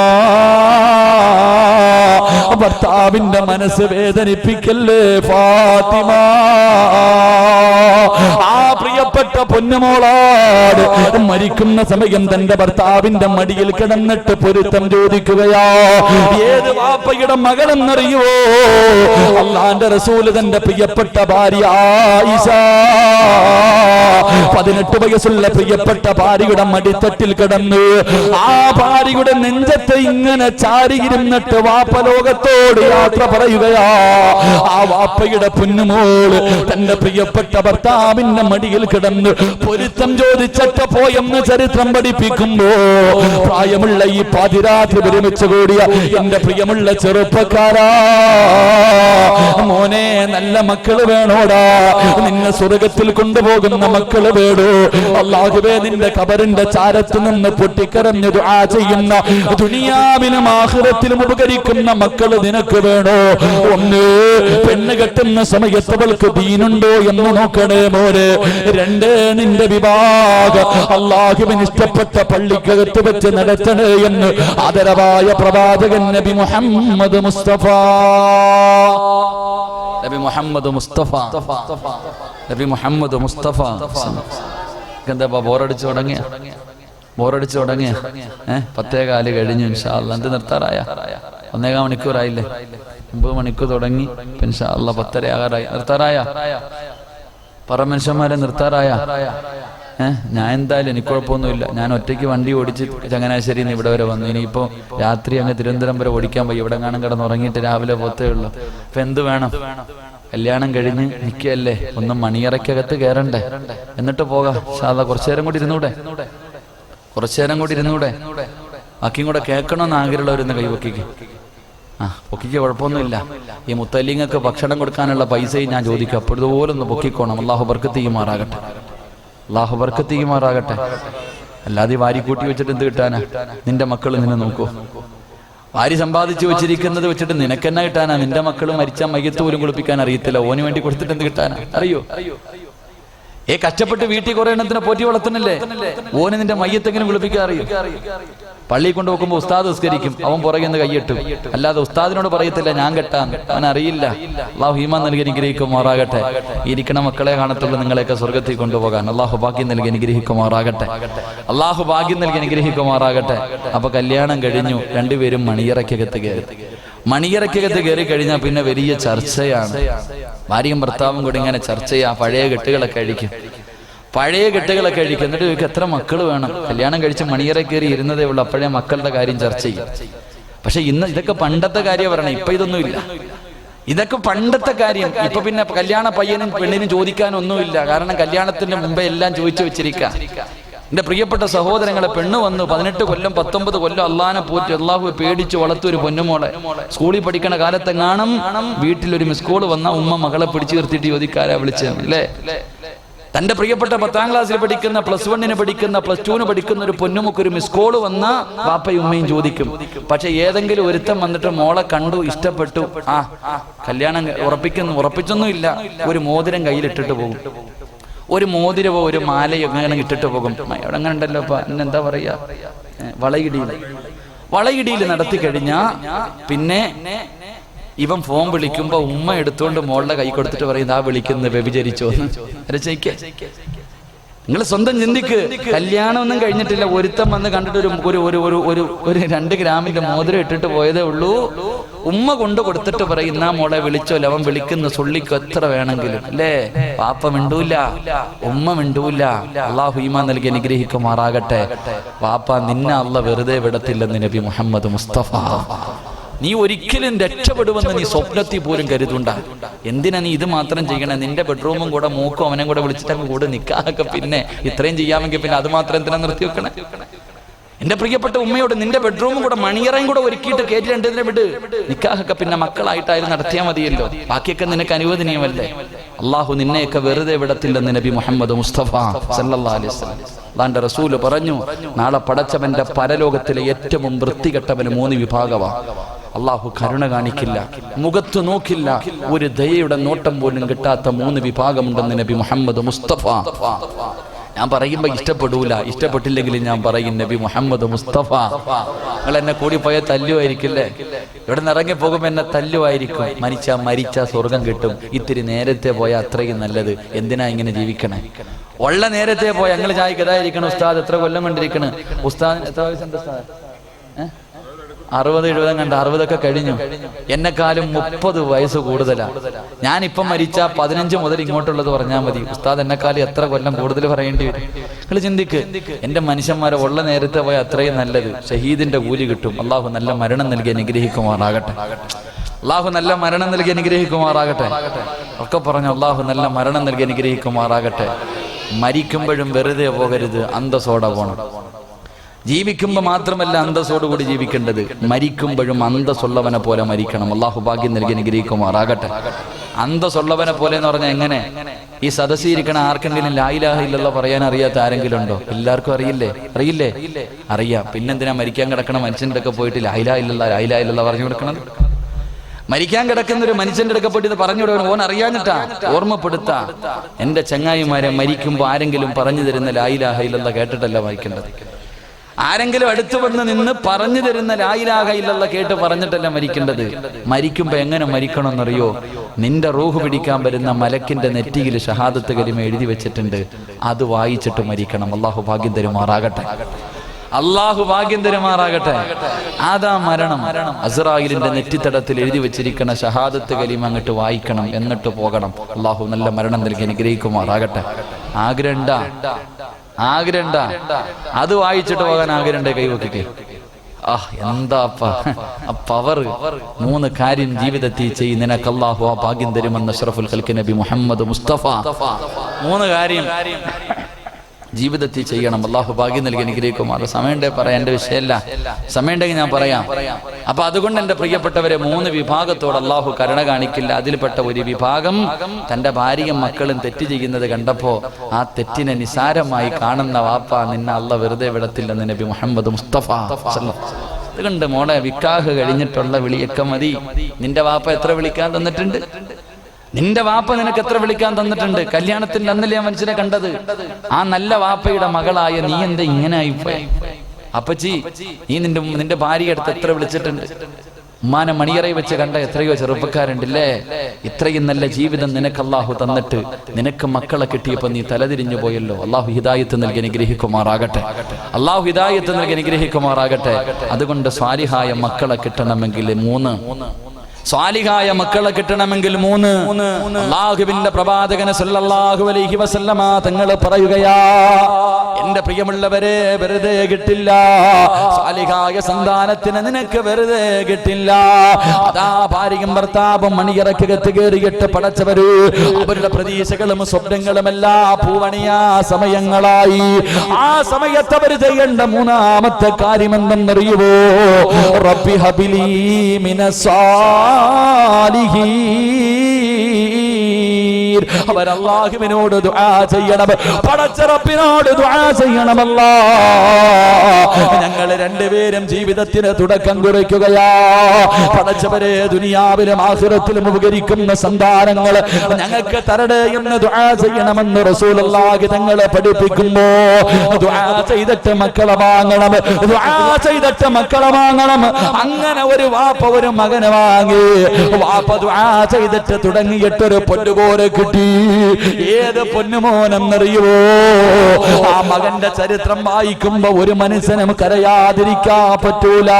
ഭർത്താവിന്റെ മനസ്സ് വേദനിപ്പിക്കല്ലേ ഫാത്തിമ. ആ പ്രിയപ്പെട്ട പൊന്നുമോളാട് മരിക്കുന്ന സമയം തന്റെ ഭർത്താവിന്റെ മടിയിൽ കിടന്നിട്ട് പൊരുത്തം ചോദിക്കുകയാ. ഏത് വാപ്പയുടെ മകളെന്നറിയുവോ? അള്ളാന്റെ റസൂല് തന്റെ പ്രിയപ്പെട്ട ഭാര്യ ആയിഷ, 18 വയസ്സുള്ള പ്രിയപ്പെട്ട ഭാര്യയുടെ മടിത്തട്ടിൽ കിടന്നു. ആ ഭാര്യയുടെ നെഞ്ചത്ത് ഇങ്ങനെ ചാരിയിരുന്നിട്ട് വാപ്പ ലോകത്തോട് യാത്ര പറയുകയാ. ആ വാപ്പയുടെ പൊന്നുമോള് തന്റെ പ്രിയപ്പെട്ട ഭർത്താവിന്റെ മടിയിൽ കിടന്ന് പൊരുത്തം ചോദിച്ചിട്ട് പോയെന്ന് ചരിത്രം പഠിപ്പിക്കുമ്പോ പ്രായമുള്ള ഈ പാതിരാത്രി ഒരുമിച്ച് കൂടിയ എന്റെ പ്രിയമുള്ള ചെറുപ്പക്കാരാ, മോനെ, നല്ല മക്കള് വേണോടാ, നിന്നെ സ്വർഗത്തിൽ കൊണ്ടുപോകുന്ന മക്കള് വേണോ? അല്ലാഹുവേ, നിന്റെ ഖബറിന്റെ ചാരത്ത് നിന്ന് പൊട്ടിക്കരഞ്ഞ് ദുആ ചെയ്യുന്ന, ദുനിയാവിലും ആഖിറത്തിലും ഉപകരിക്കുന്ന മക്കള് നിനക്ക് വേണോ? ഒന്ന്, പെണ്ണ് കെട്ടുന്ന സമയത്ത് അവൾക്ക് ദീനുണ്ടോ എന്ന് നോക്കണേ മോനെ. 2, നിന്റെ വിവാഹം അല്ലാഹുവിന് ഇഷ്ടപ്പെട്ട പള്ളിക്കകത്ത് വെച്ച് നടത്തണേ എന്ന് ആദരവായ പ്രവാചകൻ നബി മുഹമ്മദ് മുസ്തഫ. നബി മുഹമ്മദ് മുസ്തഫ, നബി മുഹമ്മദ് മുസ്തഫ. എന്താ ബോറടിച്ചു തുടങ്ങിയ? ബോറടിച്ചു തുടങ്ങിയ 10:15 കഴിഞ്ഞു. ഇൻഷാ അല്ലാഹ് എന്ത് നിർത്താറായ? 1.25 മണിക്കൂറായില്ലേ? 9 മണിക്കൂർ തുടങ്ങി. ഇൻഷാ അല്ലാഹ് 10:30 ആകാറായി. നിർത്താറായ? പറ മനുഷ്യന്മാരെ, നിർത്താറായ? ഞാൻ എന്തായാലും എനിക്ക് കുഴപ്പമൊന്നുമില്ല. ഞാൻ ഒറ്റയ്ക്ക് വണ്ടി ഓടിച്ച് ചങ്ങനാശ്ശേരിയിൽ നിന്ന് ഇവിടെ വരെ വന്നു. ഇനിയിപ്പോൾ രാത്രി അങ്ങ് തിരുവനന്തപുരം വരെ ഓടിക്കാൻ പോയി. ഇവിടെ കാണാൻ കിടന്നുറങ്ങിയിട്ട് രാവിലെ പോത്തേ ഉള്ളൂ. അപ്പൊ എന്ത് വേണം? കല്യാണം കഴിഞ്ഞ് നിൽക്കല്ലേ, ഒന്ന് മണിയറയ്ക്കകത്ത് കയറണ്ടേ, എന്നിട്ട് പോകാം. ഷാദ കുറച്ചു നേരം കൂടി ഇരുന്നൂടെ? കുറച്ചു നേരം കൂടി ഇരുന്നൂടെ? ബാക്കിയും കൂടെ കേൾക്കണമെന്ന് ആഗ്രഹമുള്ളവരൊന്ന് കൈവക്കിക്ക്. പൊക്കിക്ക് കുഴപ്പമൊന്നുമില്ല. ഈ മുത്തല്ലിങ്ങൾക്ക് ഭക്ഷണം കൊടുക്കാനുള്ള പൈസയും ഞാൻ ചോദിക്കും. അപ്പോൾ ഇതുപോലെ ഒന്ന് പൊക്കിക്കോണം. അള്ളാഹു ബർക്കത്ത് ചെയ്യുമാറാകട്ടെ, അള്ളാഹു ബർക്കത്ത് ചെയ്യുമാറാകട്ടെ. അല്ലാതെ വാരിക്കൂട്ടി വെച്ചിട്ട് എന്ത് കിട്ടാനാ? നിന്റെ മക്കൾ നിന്നെ നോക്കൂ. വാരി സമ്പാദിച്ചു വെച്ചിരിക്കുന്നത് വെച്ചിട്ട് നിനക്കെന്നാ കിട്ടാനാ? നിന്റെ മക്കൾ മരിച്ചാൽ മയ്യത്ത് പോലും കുളിപ്പിക്കാൻ അറിയത്തില്ല. ഓന് വേണ്ടി കൊടുത്തിട്ട് എന്ത് കിട്ടാനാ? അറിയോ? കഷ്ടപ്പെട്ട് വീട്ടിൽ കുറെ എണ്ണത്തിനെ പോറ്റി വളർത്തുന്നില്ലേ? ഓന് നിന്റെ മയ്യത്തെങ്ങനെ കുളിപ്പിക്കാൻ അറിയും? പള്ളിയിൽ കൊണ്ട് വെക്കുമ്പോ ഉസ്താദ് നിസ്കരിക്കും, അവൻ പുറകെ നിന്ന് കൈയിട്ടും. അല്ലാതെ ഉസ്താദിനോട് പറയത്തില്ല ഞാൻ കെട്ടാൻ, അവൻ അറിയില്ല. അള്ളാഹു ഈമാൻ നൽകി അനുഗ്രഹിക്കുമാറാകട്ടെ. ഇരിക്കണ മക്കളെ കാണത്തുള്ളൂ നിങ്ങളെയൊക്കെ സ്വർഗത്തിൽ കൊണ്ടുപോകാൻ. അള്ളാഹു ഭാഗ്യം നൽകി അനുഗ്രഹിക്കുമാറാകട്ടെ. അള്ളാഹു ഭാഗ്യം നൽകി അനുഗ്രഹിക്കുമാറാകട്ടെ. അപ്പൊ കല്യാണം കഴിഞ്ഞു, 2 പേരും മണിയറയ്ക്കകത്ത് കയറി. മണിയറയ്ക്കകത്ത് കയറി കഴിഞ്ഞാൽ പിന്നെ വലിയ ചർച്ചയാണ്. ഭാര്യയും ഭർത്താവും കൂടി ഇങ്ങനെ ചർച്ച ചെയ്യാം. പഴയ കെട്ടുകളൊക്കെ അഴിക്കും, പഴയ കെട്ടുകളൊക്കെ അഴിക്കും. എന്നിട്ട് ഇവർക്ക് എത്ര മക്കൾ വേണം? കല്യാണം കഴിച്ച് മണിയറ കയറി ഇരുന്നതേ ഉള്ളൂ, അപ്പോഴേ മക്കളുടെ കാര്യം ചർച്ച ചെയ്യും. പക്ഷെ ഇന്ന് ഇതൊക്കെ പണ്ടത്തെ കാര്യം പറയണം. ഇപ്പൊ ഇതൊന്നുമില്ല. ഇതൊക്കെ പണ്ടത്തെ കാര്യം. ഇപ്പൊ പിന്നെ കല്യാണ പയ്യനും പെണ്ണിനും ചോദിക്കാനൊന്നുമില്ല. കാരണം കല്യാണത്തിന് മുമ്പേ എല്ലാം ചോദിച്ചു വെച്ചിരിക്കുക. എൻ്റെ പ്രിയപ്പെട്ട സഹോദരങ്ങളെ, പെണ്ണ് വന്നു 18 കൊല്ലം 19 കൊല്ലം അള്ളാനെ പോറ്റി അള്ളാഹുവെ പേടിച്ച് വളർത്തൊരു പൊന്നുമോളെ. സ്കൂളിൽ പഠിക്കണ കാലത്തെങ്ങാണം വീട്ടിലൊരു മിസ് കോൾ വന്ന ഉമ്മ മകളെ പിടിച്ചു നിർത്തിയിട്ട് ചോദിക്കാരാ വിളിച്ചത് അല്ലേ? തൻ്റെ പ്രിയപ്പെട്ട 10ാം ക്ലാസ്സിൽ പഠിക്കുന്ന, +1 പഠിക്കുന്ന, +2 പഠിക്കുന്ന ഒരു പൊന്നുമുക്കൊരു മിസ് കോൾ വന്ന വാപ്പയും ഉമ്മയും ചോദിക്കും. പക്ഷെ ഏതെങ്കിലും ഒരുത്തം വന്നിട്ട് മോളെ കണ്ടു, ഇഷ്ടപ്പെട്ടു, കല്യാണം ഉറപ്പിച്ചൊന്നുമില്ല, ഒരു മോതിരം കയ്യിലിട്ടിട്ട് പോകും. ഒരു മോതിരവോ ഒരു മാലയോ അങ്ങനെ ഇട്ടിട്ട് പോകും. അവിടെ അങ്ങനെ ഉണ്ടല്ലോ എന്താ പറയാ, വളയിടിയിൽ നടത്തി കഴിഞ്ഞാ പിന്നെ ഇവൻ ഫോൺ വിളിക്കുമ്പോ ഉമ്മ എടുത്തുകൊണ്ട് മോളുടെ കൈ കൊടുത്തിട്ട് പറയും, ആ വിളിക്കുന്നത് വ്യഭിചരിച്ചോ എന്ന്. നിങ്ങൾ സ്വന്തം ചിന്തിക്ക്. കല്യാണം ഒന്നും കഴിഞ്ഞിട്ടില്ല, ഒരുത്തം വന്ന് കണ്ടിട്ട് ഒരു 2 ഗ്രാമിന്റെ മോതിരം ഇട്ടിട്ട് പോയതേ ഉള്ളൂ. ഉമ്മ കൊണ്ട് കൊടുത്തിട്ട് പറയും, എന്നാ മോളെ വിളിച്ചോ. അവൻ വിളിക്കുന്ന സുള്ളിക്ക് എത്ര വേണമെങ്കിലും അല്ലേ? പാപ്പ മിണ്ടൂല, ഉമ്മ മിണ്ടൂല. അള്ളാഹു ഈമാൻ നൽകി അനുഗ്രഹിക്കുമാറാകട്ടെ. വാപ്പ നിന്നെ അള്ളാഹ് വെറുതെ വിടത്തില്ലെന്ന് നബി മുഹമ്മദ് മുസ്തഫ. നീ ഒരിക്കലും രക്ഷപ്പെടുമെന്ന് നീ സ്വപ്നത്തിൽ പോലും കരുതുണ്ട. എന്തിനാ നീ ഇത് മാത്രം ചെയ്യണേ? നിന്റെ ബെഡ്റൂമും കൂടെ മൂക്കും അവനെ കൂടെ വിളിച്ചിട്ട് കൂടെ നിക്കാഹൊക്കെ പിന്നെ ഇത്രയും ചെയ്യാമെങ്കിൽ പിന്നെ അത് മാത്രം എന്തിനാ നിർത്തി വെക്കണേ? എന്റെ പ്രിയപ്പെട്ട ഉമ്മയോട് നിന്റെ ബെഡ്റൂമും കൂടെ മണിയറയും കൂടെ ഒരുക്കിയിട്ട് കയറ്റി രണ്ടിനെ വിട്. നിക്കാഹൊക്കെ പിന്നെ മക്കളായിട്ടായാലും നടത്തിയാൽ മതിയല്ലോ. ബാക്കിയൊക്കെ നിനക്ക് അനുവദനീയമല്ലേ? അള്ളാഹു നിന്നെയൊക്കെ വെറുതെ വിടത്തില്ലെന്ന് നബി മുഹമ്മദ് മുസ്തഫ സല്ലല്ലാഹു അലൈഹി വസല്ലം. അല്ലാഹുവിന്റെ റസൂല് പറഞ്ഞു, നാളെ പടച്ചവന്റെ പരലോകത്തിലെ ഏറ്റവും വൃത്തികെട്ടവന് 3 വിഭാഗമാണ്. അള്ളാഹു കരുണ കാണിക്കില്ല, മുഖത്ത് നോക്കില്ല, ഒരു ദയയുടെ നോട്ടം പോലും കിട്ടാത്ത 3 വിഭാഗമുണ്ടെന്ന് നബി മുഹമ്മദ് മുസ്തഫ. ഞാൻ പറയുമ്പോ ഇഷ്ടപ്പെടൂല, ഇഷ്ടപ്പെട്ടില്ലെങ്കിലും ഞാൻ പറയും നബി മുഹമ്മദ് മുസ്തഫ. നിങ്ങൾ എന്നെ കൂടിപ്പോയ തല്ലുമായിരിക്കില്ലേ? ഇവിടെ നിന്ന് ഇറങ്ങി പോകുമ്പോ എന്നെ തല്ലുമായിരിക്കും. മരിച്ച സ്വർഗം കിട്ടും. ഇത്തിരി നേരത്തെ പോയാൽ അത്രയും നല്ലത്. എന്തിനാ ഇങ്ങനെ ജീവിക്കണേ? ഉള്ള നേരത്തെ പോയ ഞങ്ങൾ ചായക്കതായിരിക്കണം. ഉസ്താദ് എത്ര കൊല്ലം കൊണ്ടിരിക്കണ്? ഉസ്താദ് എത്ര വയസ്സുണ്ട് ഉസ്താദ്? 60-70 കണ്ട 60 കഴിഞ്ഞു. എന്നെക്കാളും 30 വയസ്സ് കൂടുതലാണ്. ഞാനിപ്പം മരിച്ച 15 മുതൽ ഇങ്ങോട്ടുള്ളത് പറഞ്ഞാൽ മതി. ഉസ്താദ് എന്നെക്കാളും എത്ര കൊല്ലം കൂടുതൽ പറയേണ്ടി വരും? നിങ്ങൾ ചിന്തിക്ക്. എന്റെ മനുഷ്യന്മാരെ ഉള്ള നേരത്തെ പോയ അത്രയും നല്ലത്. ഷഹീദിന്റെ കൂലി കിട്ടും. അള്ളാഹു നല്ല മരണം നൽകി അനുഗ്രഹിക്കുമാറാകട്ടെ. അള്ളാഹു നല്ല മരണം നൽകി അനുഗ്രഹിക്കുമാറാകട്ടെ. ഒക്കെ പറഞ്ഞു അള്ളാഹു നല്ല മരണം നൽകി അനുഗ്രഹിക്കുമാറാകട്ടെ. മരിക്കുമ്പോഴും വെറുതെ പോകരുത്, അന്തസ്സോടെ പോകണം. ജീവിക്കുമ്പോൾ മാത്രമല്ല അന്തസ്സോടുകൂടി ജീവിക്കേണ്ടത്, മരിക്കുമ്പോഴും അന്തസ്സുള്ളവനെ പോലെ മരിക്കണം. അള്ളാഹു ഭാഗ്യം നൽകി അനുഗ്രഹിക്കുമാറാകട്ടെ. അന്തസ്സുള്ളവനെ പോലെ എന്ന് പറഞ്ഞാൽ എങ്ങനെ? ഈ സദസ്സിരിക്കണ ആർക്കെങ്കിലും ലാ ഇലാഹ ഇല്ലല്ലാഹ് പറയാൻ അറിയാത്ത ആരെങ്കിലും ഉണ്ടോ? എല്ലാവർക്കും അറിയില്ലേ? അറിയാം. പിന്നെന്തിനാ മരിക്കാൻ കിടക്കണ മനുഷ്യൻ്റെ ഒക്കെ പോയിട്ട് ലാ ഇലാഹ ഇല്ലല്ലാഹ് പറഞ്ഞു കൊടുക്കണത്? മരിക്കാൻ കിടക്കുന്ന ഒരു മനുഷ്യന്റെ അടുക്ക പോയിട്ട് ഇത് പറഞ്ഞു കൊടുക്കണം. ഓൻ അറിയാഞ്ഞിട്ടാ, ഓർമ്മപ്പെടുത്താ. എന്റെ ചങ്ങായിമാരെ, മരിക്കുമ്പോൾ ആരെങ്കിലും പറഞ്ഞു തരുന്ന ലാ ഇലാഹ ഇല്ലല്ലാഹ് കേട്ടിട്ടല്ല മരിക്കേണ്ടത്. ആരെങ്കിലും അടുത്ത് വന്ന് നിന്ന് പറഞ്ഞു തരുന്ന ലാ ഇലാഹ ഇല്ലല്ലാഹ് കേട്ട് പറഞ്ഞിട്ടല്ല മരിക്കേണ്ടത്. മരിക്കുമ്പോ എങ്ങനെ മരിക്കണമെന്നറിയോ? നിന്റെ റൂഹ് പിടിക്കാൻ വരുന്ന മലക്കിന്റെ നെറ്റിയിൽ ഷഹാദത്ത് കലിമ എഴുതി വെച്ചിട്ടുണ്ട്. അത് വായിച്ചിട്ട് മരിക്കണം. അള്ളാഹു ഭാഗ്യം തരുമാറാകട്ടെ. അള്ളാഹു ഭാഗ്യം തരുമാറാകട്ടെ. അതാ മരണം. അസ്റായിലിന്റെ നെറ്റിത്തടത്തിൽ എഴുതി വെച്ചിരിക്കുന്ന ഷഹാദത്ത് കലിമ അങ്ങോട്ട് വായിക്കണം, എന്നിട്ട് പോകണം. അള്ളാഹു നല്ല മരണം നൽകി അനുഗ്രഹിക്കുമാറാകട്ടെ. ആഗ്രഹണ്ട അത് വായിച്ചിട്ട് പോകാൻ ആഗ്രഹണ്ട? കൈവക്കിക്കേ. എന്താ പവർ! 3 കാര്യം ജീവിതത്തിൽ ചെയ്യും, നിനക്ക് അല്ലാഹു ആ ഭാഗ്യം തരുമെന്ന് അഷ്റഫുൽ ഖൽഖ് നബി മുഹമ്മദ് മുസ്തഫ. 3 കാര്യം ജീവിതത്തിൽ ചെയ്യണം. അല്ലാഹു ഭാഗ്യം നൽകി അനുഗ്രഹിക്കുമാർ. സമയമുണ്ടേ പറയാം, എന്റെ വിഷയമല്ല. സമയമുണ്ടെങ്കിൽ ഞാൻ പറയാം. അപ്പൊ അതുകൊണ്ട് എന്റെ പ്രിയപ്പെട്ടവരെ, 3 വിഭാഗത്തോട് അല്ലാഹു കരുണ കാണിക്കില്ല. അതിൽപ്പെട്ട ഒരു വിഭാഗം തന്റെ ഭാര്യയും മക്കളും തെറ്റ് ചെയ്യുന്നത് കണ്ടപ്പോ ആ തെറ്റിനെ നിസാരമായി കാണുന്ന വാപ്പ, നിന്നെ അല്ലാഹു വെറുതെ വിടത്തില്ലെന്ന് നബി മുഹമ്മദ് മുസ്തഫ. അതുകൊണ്ട് മോളെ, വിക്കാഹ് കഴിഞ്ഞിട്ടുള്ള വിളിയൊക്കെ മതി. നിന്റെ വാപ്പ എത്ര വിളിക്കാൻ തന്നിട്ടുണ്ട്? നിന്റെ വാപ്പ നിനക്ക് എത്ര വിളിക്കാൻ തന്നിട്ടുണ്ട്? കല്യാണത്തിന്റെ അന്നല്ലേ മനുഷ്യനെ കണ്ടത്. ആ നല്ല വാപ്പയുടെ മകളായ നീ എന്താ ഇങ്ങനെ ആയിപ്പോയി? അപ്പച്ചി, നീ നിന്റെ ഭാര്യ അടുത്ത് എത്ര വിളിച്ചിട്ടുണ്ട്? ഉമ്മാനെ മണിയറയിൽ വെച്ച് കണ്ട എത്രയോ ചെറുപ്പക്കാരുണ്ടല്ലേ? ഇത്രയും നല്ല ജീവിതം നിനക്ക് അല്ലാഹു തന്നിട്ട് നിനക്ക് മക്കളെ കിട്ടിയപ്പോ നീ തലതിരിഞ്ഞു പോയല്ലോ. അല്ലാഹു ഹിദായത്ത് നൽകി അനുഗ്രഹിക്കുമാറാകട്ടെ. അല്ലാഹു ഹിദായത്ത് നൽകി അനുഗ്രഹിക്കുമാറാകട്ടെ. അതുകൊണ്ട് സ്വാലിഹായ മക്കളെ കിട്ടണമെങ്കിൽ 3 സ്വാലിഹായ മക്കളെ കിട്ടണമെങ്കിൽ മൂന്ന്. അല്ലാഹുവിന്റെ പ്രവാചകൻ സല്ലല്ലാഹു അലൈഹി വസല്ലമ തങ്ങൾ പറയുകയാ, എന്റെ പ്രിയമുള്ളവരെ, വെറുതെ കിട്ടില്ല. സ്വാലിഹായ സന്താനത്തിന് നിനക്ക് വെറുതെ കിട്ടില്ല. അതാ ഭാര്യയും ഭർത്താവും മണിയറക്കകത്ത് കയറിയിട്ട് പടച്ചവര് അവരുടെ പ്രതീക്ഷകളും സ്വപ്നങ്ങളുമെല്ലാം പൂവണിയാ സമയങ്ങളായി. ആ സമയത്ത് അവർ ചെയ്യേണ്ട മൂന്നാമത്തെ കാര്യം എന്തെന്നറിയുവോ? റബ്ബി ഹബിലി മിനസ്സാലിഹീൻ. അവർ അല്ലാഹുവിനോട് ദുആ ചെയ്യണം, പടച്ച റബ്ബിനോട് ദുആ ചെയ്യണമല്ലാ. ഞങ്ങൾ രണ്ടുപേരും ജീവിതത്തിന് തുടക്കം കുറിക്കുകയാ. പടച്ചവരെ, ദുനിയാവിലും ആഖിറത്തിലും ഉപകരിക്കുന്ന സന്താനങ്ങൾ ഞങ്ങൾക്ക് തരണേ എന്ന് ദുആ ചെയ്യണമെന്ന് റസൂലുള്ളാഹി തങ്ങളെ പഠിപ്പിക്കുമ്പോ, ദുആ ചെയ്തിട്ട് മക്കളെ വാങ്ങണം, ദുആ ചെയ്തിട്ട് മക്കളെ വാങ്ങണം. അങ്ങനെ ഒരു വാപ്പ ഒരു മകനെ വാങ്ങി. വാപ്പ ദുആ ചെയ്തിട്ട് തുടങ്ങിയിട്ടൊരു പൊന്നുപോലെ കിട്ടി. ഏത് പൊന്നുമോനെന്നറിയുവോ? ആ മകന്റെ ചരിത്രം വായിക്കുമ്പോ ഒരു മനുഷ്യനും കരയാതിരിക്കാൻ പറ്റൂല.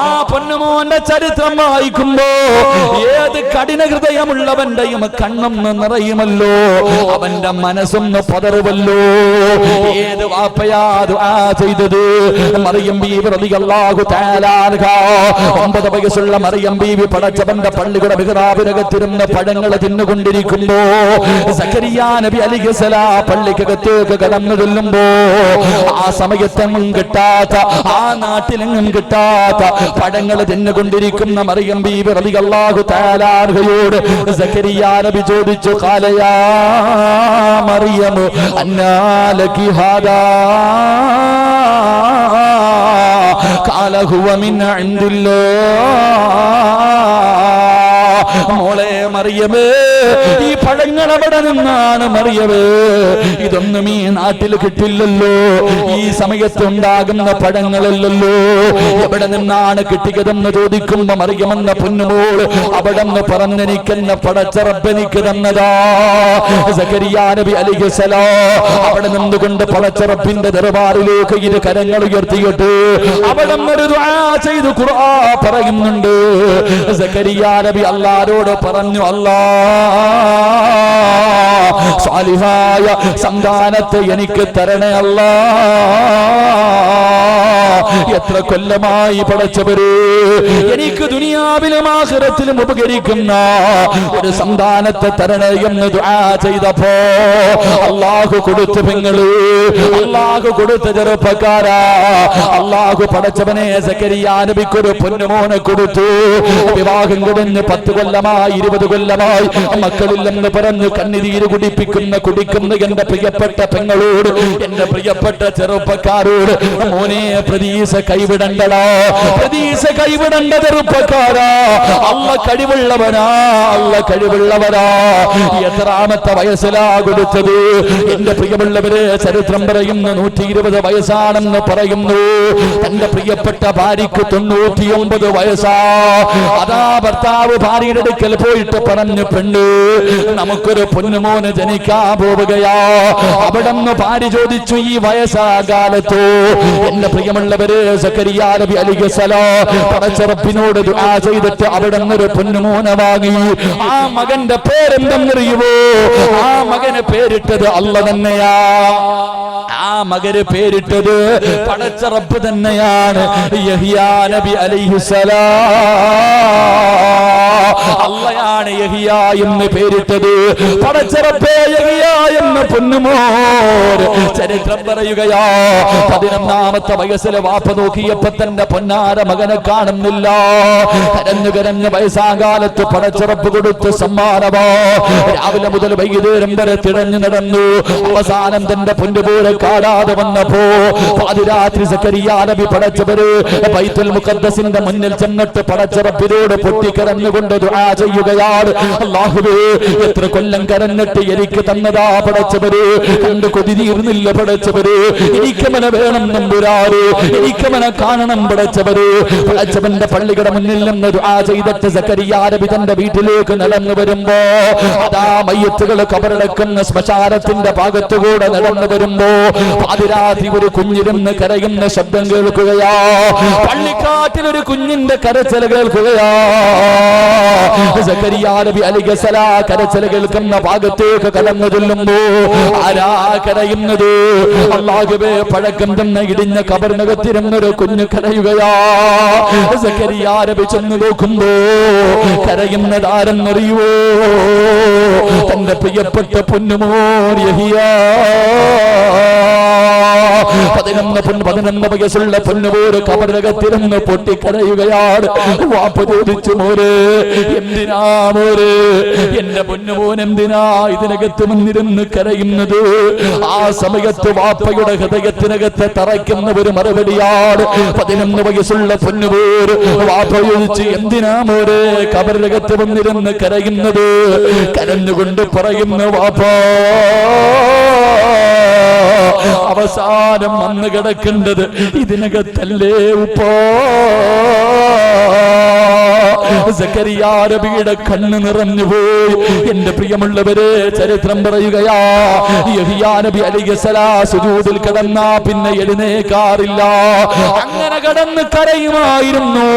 ആ പൊന്നുമോന്റെ ചരിത്രം വായിക്കുമ്പോ ഏത് കഠിന ഹൃദയമുള്ളവന്റെയും കണ്ണും നിറയുമല്ലോ, അവന്റെ മനസ്സൊന്ന് പതറുമല്ലോ. ഏത് വാപ്പയാ ദുആ ചെയ്തത്? മറിയം ബീവി റളിയല്ലാഹു തആല അൻഹാ. 9 വയസ്സുള്ള മറിയം ബീവി പടച്ചവന്റെ പള്ളിയുടെ മിഹ്റാബിനകത്തിരുന്ന് പഴങ്ങൾ തിന്നുകൊണ്ടിരിക്കുമ്പോ സക്കരിയാ നബി അലൈഹിസ്സലാം പള്ളിക്കകത്തേക്ക് കടന്നു ചെല്ലുമ്പോ ആ സമയത്തെങ്ങും കിട്ടാത്ത, ആ നാട്ടിലെങ്ങും കിട്ടാത്ത പഴങ്ങൾ തിന്നുകൊണ്ടിരിക്കുന്ന മറിയം ബീവി റളിയല്ലാഹു തആല അൻഹയോട് സക്കരിയാ നബി ചോദിച്ചു, ഖാലയാ മറിയം അന്നാ ലകി ഹാദാ? ഖാല ഹുവ മിൻ ഇൻദില്ലാഹ്. മോളെ മറിയമേ, ഈ പഴങ്ങൾ എവിടെ നിന്നാണ് മറിയമേ? ഇതൊന്നും ഈ നാട്ടിൽ കിട്ടില്ലല്ലോ, ഈ സമയത്ത് ഉണ്ടാകുന്ന പഴങ്ങളല്ലല്ലോ. എവിടെ നിന്നാണ് കിട്ടിയതെന്ന് ചോദിക്കുമ്പോ മറിയമെന്ന പൊന്നുമോൾ അവിടെ നിന്ന് പറഞ്ഞെനിക്കെന്ന പടച്ച റബ്ബെനിക്ക് തന്നതാ. സക്കരിയാ നബി അലൈഹിസ്സലാം അവിടെ നിന്നുകൊണ്ട് പടച്ച റബ്ബിന്റെ ദർബാറിലേക്ക് ഇരു കരങ്ങൾ ഉയർത്തിയിട്ട് അവിടെ നിന്നൊരു ദുആ ചെയ്തു ഖുർആൻ പറയുന്നുണ്ട്. സക്കരിയാ നബി അല്ലാഹുവോട് പറഞ്ഞു, അല്ലാഹ് സ്വാലിഹായ സന്താനത്തെ എനിക്ക് തരണേ അല്ലാ. എത്ര കൊല്ലമായി പടച്ചവര് എനിക്ക് ദുനിയാവിലും ആഖിറത്തിലും ഉപകരിക്കുന്ന ഒരു സന്താനത്തെ തരണേ എന്ന് ദുആ ചെയ്തപ്പോ അല്ലാഹു കൊടുത്ത പെങ്ങള്, അല്ലാഹു കൊടുത്ത ചെറുപ്പക്കാരാ, അല്ലാഹു പടച്ചവനെ സക്കരിയാ നബിക്കൊരു പൊന്നുമോനെ കൊടുത്തു. വിവാഹം കഴിഞ്ഞ് 10 കൊല്ലമായി 20 കൊല്ലമായി മക്കളില്ലെന്ന് പറഞ്ഞ് കണ്ണുനീര് കുടിക്കുന്ന എന്റെ പ്രിയപ്പെട്ട പെങ്ങളോട്, എന്റെ പ്രിയപ്പെട്ട ചെറുപ്പക്കാരോട്, മോനെ പ്രതീക്ഷ കൈവിടണ്ടടാ, പ്രതീക്ഷ കൈവിടണ്ട ചെറുപ്പക്കാരാ. അല്ല കഴിവുള്ളവനാ, അല്ല കഴിവുള്ളവനാ. എത്രാമത്തെ വയസ്സിലാ കൊടുത്തത്? എന്റെ പ്രിയമുള്ളവരെ, ചരിത്രം പറയുന്നു 120 വയസ്സാണെന്ന് പറയുന്നു. തന്റെ പ്രിയപ്പെട്ട ഭാര്യക്ക് 99 വയസ്സാ. അതാ ഭർത്താവ് ഭാര്യയുടെ അടുക്കൽ പോയിട്ട് പറഞ്ഞു, പെണ്ണ് നമുക്കൊരു പൊന്നുമോന് ജനിക്കാൻ പോവുകയാ. അവിടെ നിന്ന് ഭാര്യ ചോദിച്ചു, ഈ വയസ്സാകാലത്തോ? എന്റെ പ്രിയമുള്ളവര്, സക്കരിയാ നബി അലൈഹിസ്സലാം പടച്ച റബ്ബിനോട് ദുആ ചെയ്തിട്ട് അവിടെ നിന്നൊരു പൊന്നുമോനെ വാങ്ങി. ആ മകന്റെ പേരെന്തെന്നറിയുമോ? ആ മകന് പേരിട്ടത് അല്ല തന്നെയാ. ആ മകന് പേരിട്ടത് പടച്ച റബ്ബ് തന്നെയാണ്, യഹ്യാ നബി അലൈഹിസ്സലാം. അള്ളയാണ് യഹ്യാ എന്ന് പേരിട്ടത്. പടച്ച റബ്ബേ, യഹ്യാ എന്ന പൊന്നുമോൻ ചരിത്രം പറയുകയാ. 11ാമത്തെ വയസ്സിലെ വാപ്പ നോക്കിയപ്പോ തന്റെ പൊന്നാര മകനെ കാണുന്നില്ല. കരഞ്ഞു വയസ്സാകാലത്ത് പടച്ച റബ്ബ് കൊടുത്ത സമ്മാനമാ. രാവിലെ മുതൽ വൈകുന്നേരം വരെ തിരഞ്ഞു നടന്നു. അവസാനം തന്റെ പൊന്നുപോലെ കാണാതെ വന്നപ്പോ പാതിരാത്രി സക്കരിയാ നബി പടച്ചവര് ബൈത്തുൽ മുഖദ്ദസിന്റെ മുന്നിൽ ചെന്നിട്ട് പടച്ച റബ്ബിനോട് പൊട്ടിക്കരഞ്ഞുകൊണ്ട് ദുആ ചെയ്യുകയാണ്. അല്ലാഹുവേ, എത്ര കൊല്ലം കരഞ്ഞിട്ട് എനിക്ക് തന്നതാ പടച്ചവര്, കണ്ട് കൊതി തീർന്നില്ല പടച്ചവര്. എനിക്കവനെ വേണം നമ്പുരാര്, എനിക്കവനെ കാണണം പടച്ചവര്. പടച്ചവന്റെ പള്ളിയുടെ മുന്നിൽ നിന്ന് ദുആ ചെയ്തിട്ട് സക്കരിയാ നബി തന്റെ വീട്ടിലേക്ക് നടന്നു വരുമ്പോ അതാ മയ്യത്തുകൾ കബറടക്കുന്ന ശ്മശാനത്തിന്റെ ഭാഗത്തുകൂടെ നടന്നു വരുമ്പോ പാതിരാത്രി ഒരു കുഞ്ഞിരുന്ന് കരയുന്ന ശബ്ദം കേൾക്കുകയാ. പള്ളിക്കാട്ടിൽ ഒരു കുഞ്ഞിന്റെ കരച്ചിൽ കേൾക്കുകയാ. സക്കരിയാ നബി അലൈഹിസ്സലാം കരച്ചിൽ കേൾക്കുന്ന ഭാഗത്തേക്ക് കടന്നു ചെല്ലുമ്പോ ആരാ കരയുന്നത്? അല്ലാഹുവേ, പഴക്കം തന്നെ ഇടിഞ്ഞ കബറിനകത്തിരുന്നൊരു കുഞ്ഞ് കരയുകയാ. സക്കരിയാ നബി ചെന്ന് നോക്കുമ്പോ കരയുന്നതാരെന്നറിയുവോ? തന്റെ പ്രിയപ്പെട്ട പൊന്നുമോൻ യഹിയാ. 11 വയസ്സുള്ള പൊന്നുമോര് കബറിനകത്തിരുന്ന് പൊട്ടിക്കരയുകയാണ്. വാപ്പ ചോദിച്ചു, മോര് എന്തിനാ മോര്, എന്റെ പൊന്നുമോൻ എന്തിനാ ഇതിനകത്ത് വന്നിരുന്ന് കരയുന്നത്? ആ സമയത്ത് വാപ്പയുടെ ഹൃദയത്തിനകത്ത് തറയ്ക്കുന്ന ഒരു മറുപടിയാണ്. 11 വയസ്സുള്ള പൊന്നുമോര് വാപ്പ ചോദിച്ചു, എന്തിനാ മോര് കബറിനകത്ത് വന്നിരുന്ന് കരയുന്നത്? കരഞ്ഞുകൊണ്ട് പറയുന്നു, വാപ്പാ, അവസാനം വന്ന് കിടക്കേണ്ടത് ഇതിനകത്തല്ലേ ഉപ്പോ? സക്കരിയാ നബിയുടെ കണ്ണ് നിറഞ്ഞുപോയി. എന്റെ പ്രിയമുള്ളവരെ, ചരിത്രം പറയുകയാ, യഹ്യാ നബി അലൈഹിസ്സലാം സുജൂദിൽ കിടന്നാ പിന്നെ എഴുന്നേക്കാറില്ല. അങ്ങനെ കിടന്ന് കരയുമായിരുന്നു.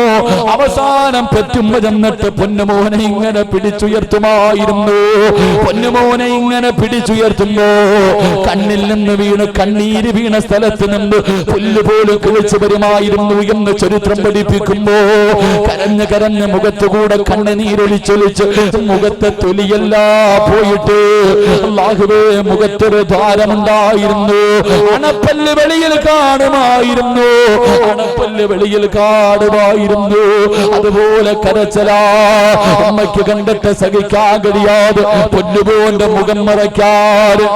അവസാനം പെറ്റുമ്മ ചെന്നിട്ട് പൊന്നുമോനെ ഇങ്ങനെ പിടിച്ചുയർത്തുമായിരുന്നു. പൊന്നുമോനെ ഇങ്ങനെ പിടിച്ചുയർത്തുമ്പോ കണ്ണിൽ നിന്ന് വീണ് കണ്ണീര് വീണ സ്ഥലത്ത് നിന്ന് പുല്ലുപോലും കിളിച്ചു വരുമായിരുന്നു എന്ന് ചരിത്രം പഠിപ്പിക്കുമ്പോ കരഞ്ഞ് കരഞ്ഞ് മുഖത്തുകൂടെ കണ്ണുനീരൊലിച്ചൊലിച്ച് മുഖത്തെ തൊലിയല്ല പോയിട്ട് അല്ലാഹുവേ, മുഖത്തൊരു ദ്വാരമുണ്ടായിരുന്നു. അണപ്പല്ല് വെളിയിൽ കാണുമായിരുന്നു. അണപ്പല്ല് വെളിയിൽ കാണുമായിരുന്നു. അതുപോലെ കരച്ചലാ. അമ്മയ്ക്ക് കണ്ടിട്ട് സഹിക്കാൻ കഴിയാതെ പൊന്നുമോന്റെ മുഖം മറയ്ക്കാറ്,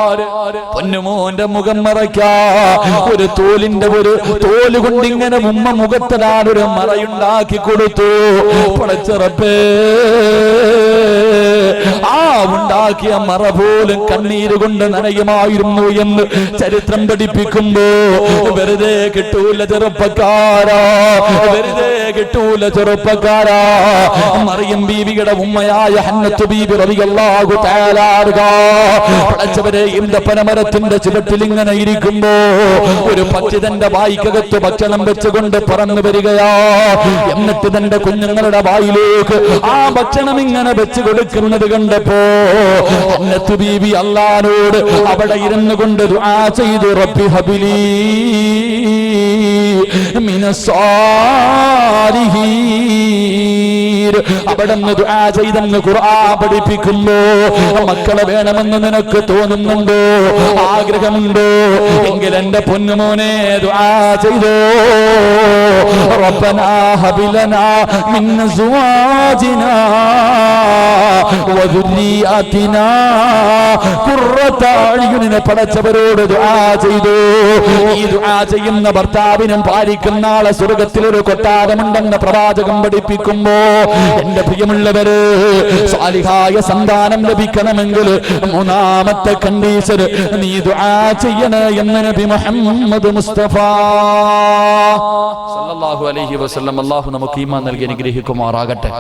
പൊന്നുമോന്റെ മുഖം മറയ്ക്കാ ഒരു തോലിന്റെ ഒരു തോല് കൊണ്ട് ഇങ്ങനെ ഉമ്മ മുഖത്തിലാനൊരു മറയുണ്ടാക്കി കൊടുത്തു. പടച്ചറപ്പേ, ആ ഉണ്ടാക്കിയ മറ പോലും കണ്ണീര് കൊണ്ട് നനയുമായിരുന്നു എന്ന് ചരിത്രം പഠിപ്പിക്കുമ്പോ വെറുതെ കിട്ടൂല ചെറുപ്പക്കാരാ, വെറുതെ കിട്ടൂല ചെറുപ്പക്കാരാ. മറിയം ബീവിയുടെ ഉമ്മയായ ഹന്നത്ത് ബീവി റളിയല്ലാഹു തആല അൻഹാ പടച്ചവരെ ഈന്തപ്പനമരത്തിന്റെ ചുവട്ടിൽ ഇങ്ങനെ ഇരിക്കുമ്പോ ഒരു പക്ഷി തന്റെ വായിക്കകത്ത് ഭക്ഷണം വെച്ചുകൊണ്ട് പറന്നു വരികയാ. എന്നിട്ട് തന്റെ കുഞ്ഞുങ്ങളുടെ വായിലേക്ക് ആ ഭക്ഷണം ഇങ്ങനെ വെച്ച് കൊടുക്കുന്നത് കണ്ടപ്പോ ഹന്നത്ത് ബീവി അല്ലാഹുവോട് അവിടെ ഇരുന്നു കൊണ്ട് ദുആ ചെയ്തു, റബ്ബി ഹബിലി മിനസ്സാലിഹീൻ. അവിടെ നിന്ന് ദുആ ചെയ്തെന്ന് ഖുർആൻ പഠിപ്പിക്കുമ്പോ മക്കളെ വേണമെന്ന് നിനക്ക് തോന്നുന്നുണ്ടോ, ആഗ്രഹമുണ്ടോ? എങ്കിൽ എന്റെ പൊന്നുമോനെ ദുആ ചെയ്തോ. റബ്ബനാ ഹബിലനാ മിൻ അസ്വാജിനാ വദുരിയാതിനാ ഖുർറത അയ്യുനിനെ പടച്ചവരോട് ദുആ ചെയ്തു. ഈ ദുആ ചെയ്യുന്ന ഭർത്താവിനും ഭാര്യയ്ക്കും നാളെ സ്വർഗ്ഗത്തിൽ ഒരു കൊട്ടാരമുണ്ടെന്ന് പ്രവാചകൻ പഠിപ്പിക്കുമ്പോ എന്റെ പ്രിയമുള്ളവര്, സ്വാലിഹായ സന്താനം ലഭിക്കണമെങ്കിൽ മൂന്നാമത്തെ കണ്ടീഷൻ നീ ദുആ ചെയ്യണേ എന്ന് നബി മുഹമ്മദ് മുസ്തഫ സല്ലല്ലാഹു അലൈഹി വസല്ലം. അല്ലാഹു നമുക്ക് ഈമാൻ നൽകി അനുഗ്രഹിക്കുമാറാകട്ടെ.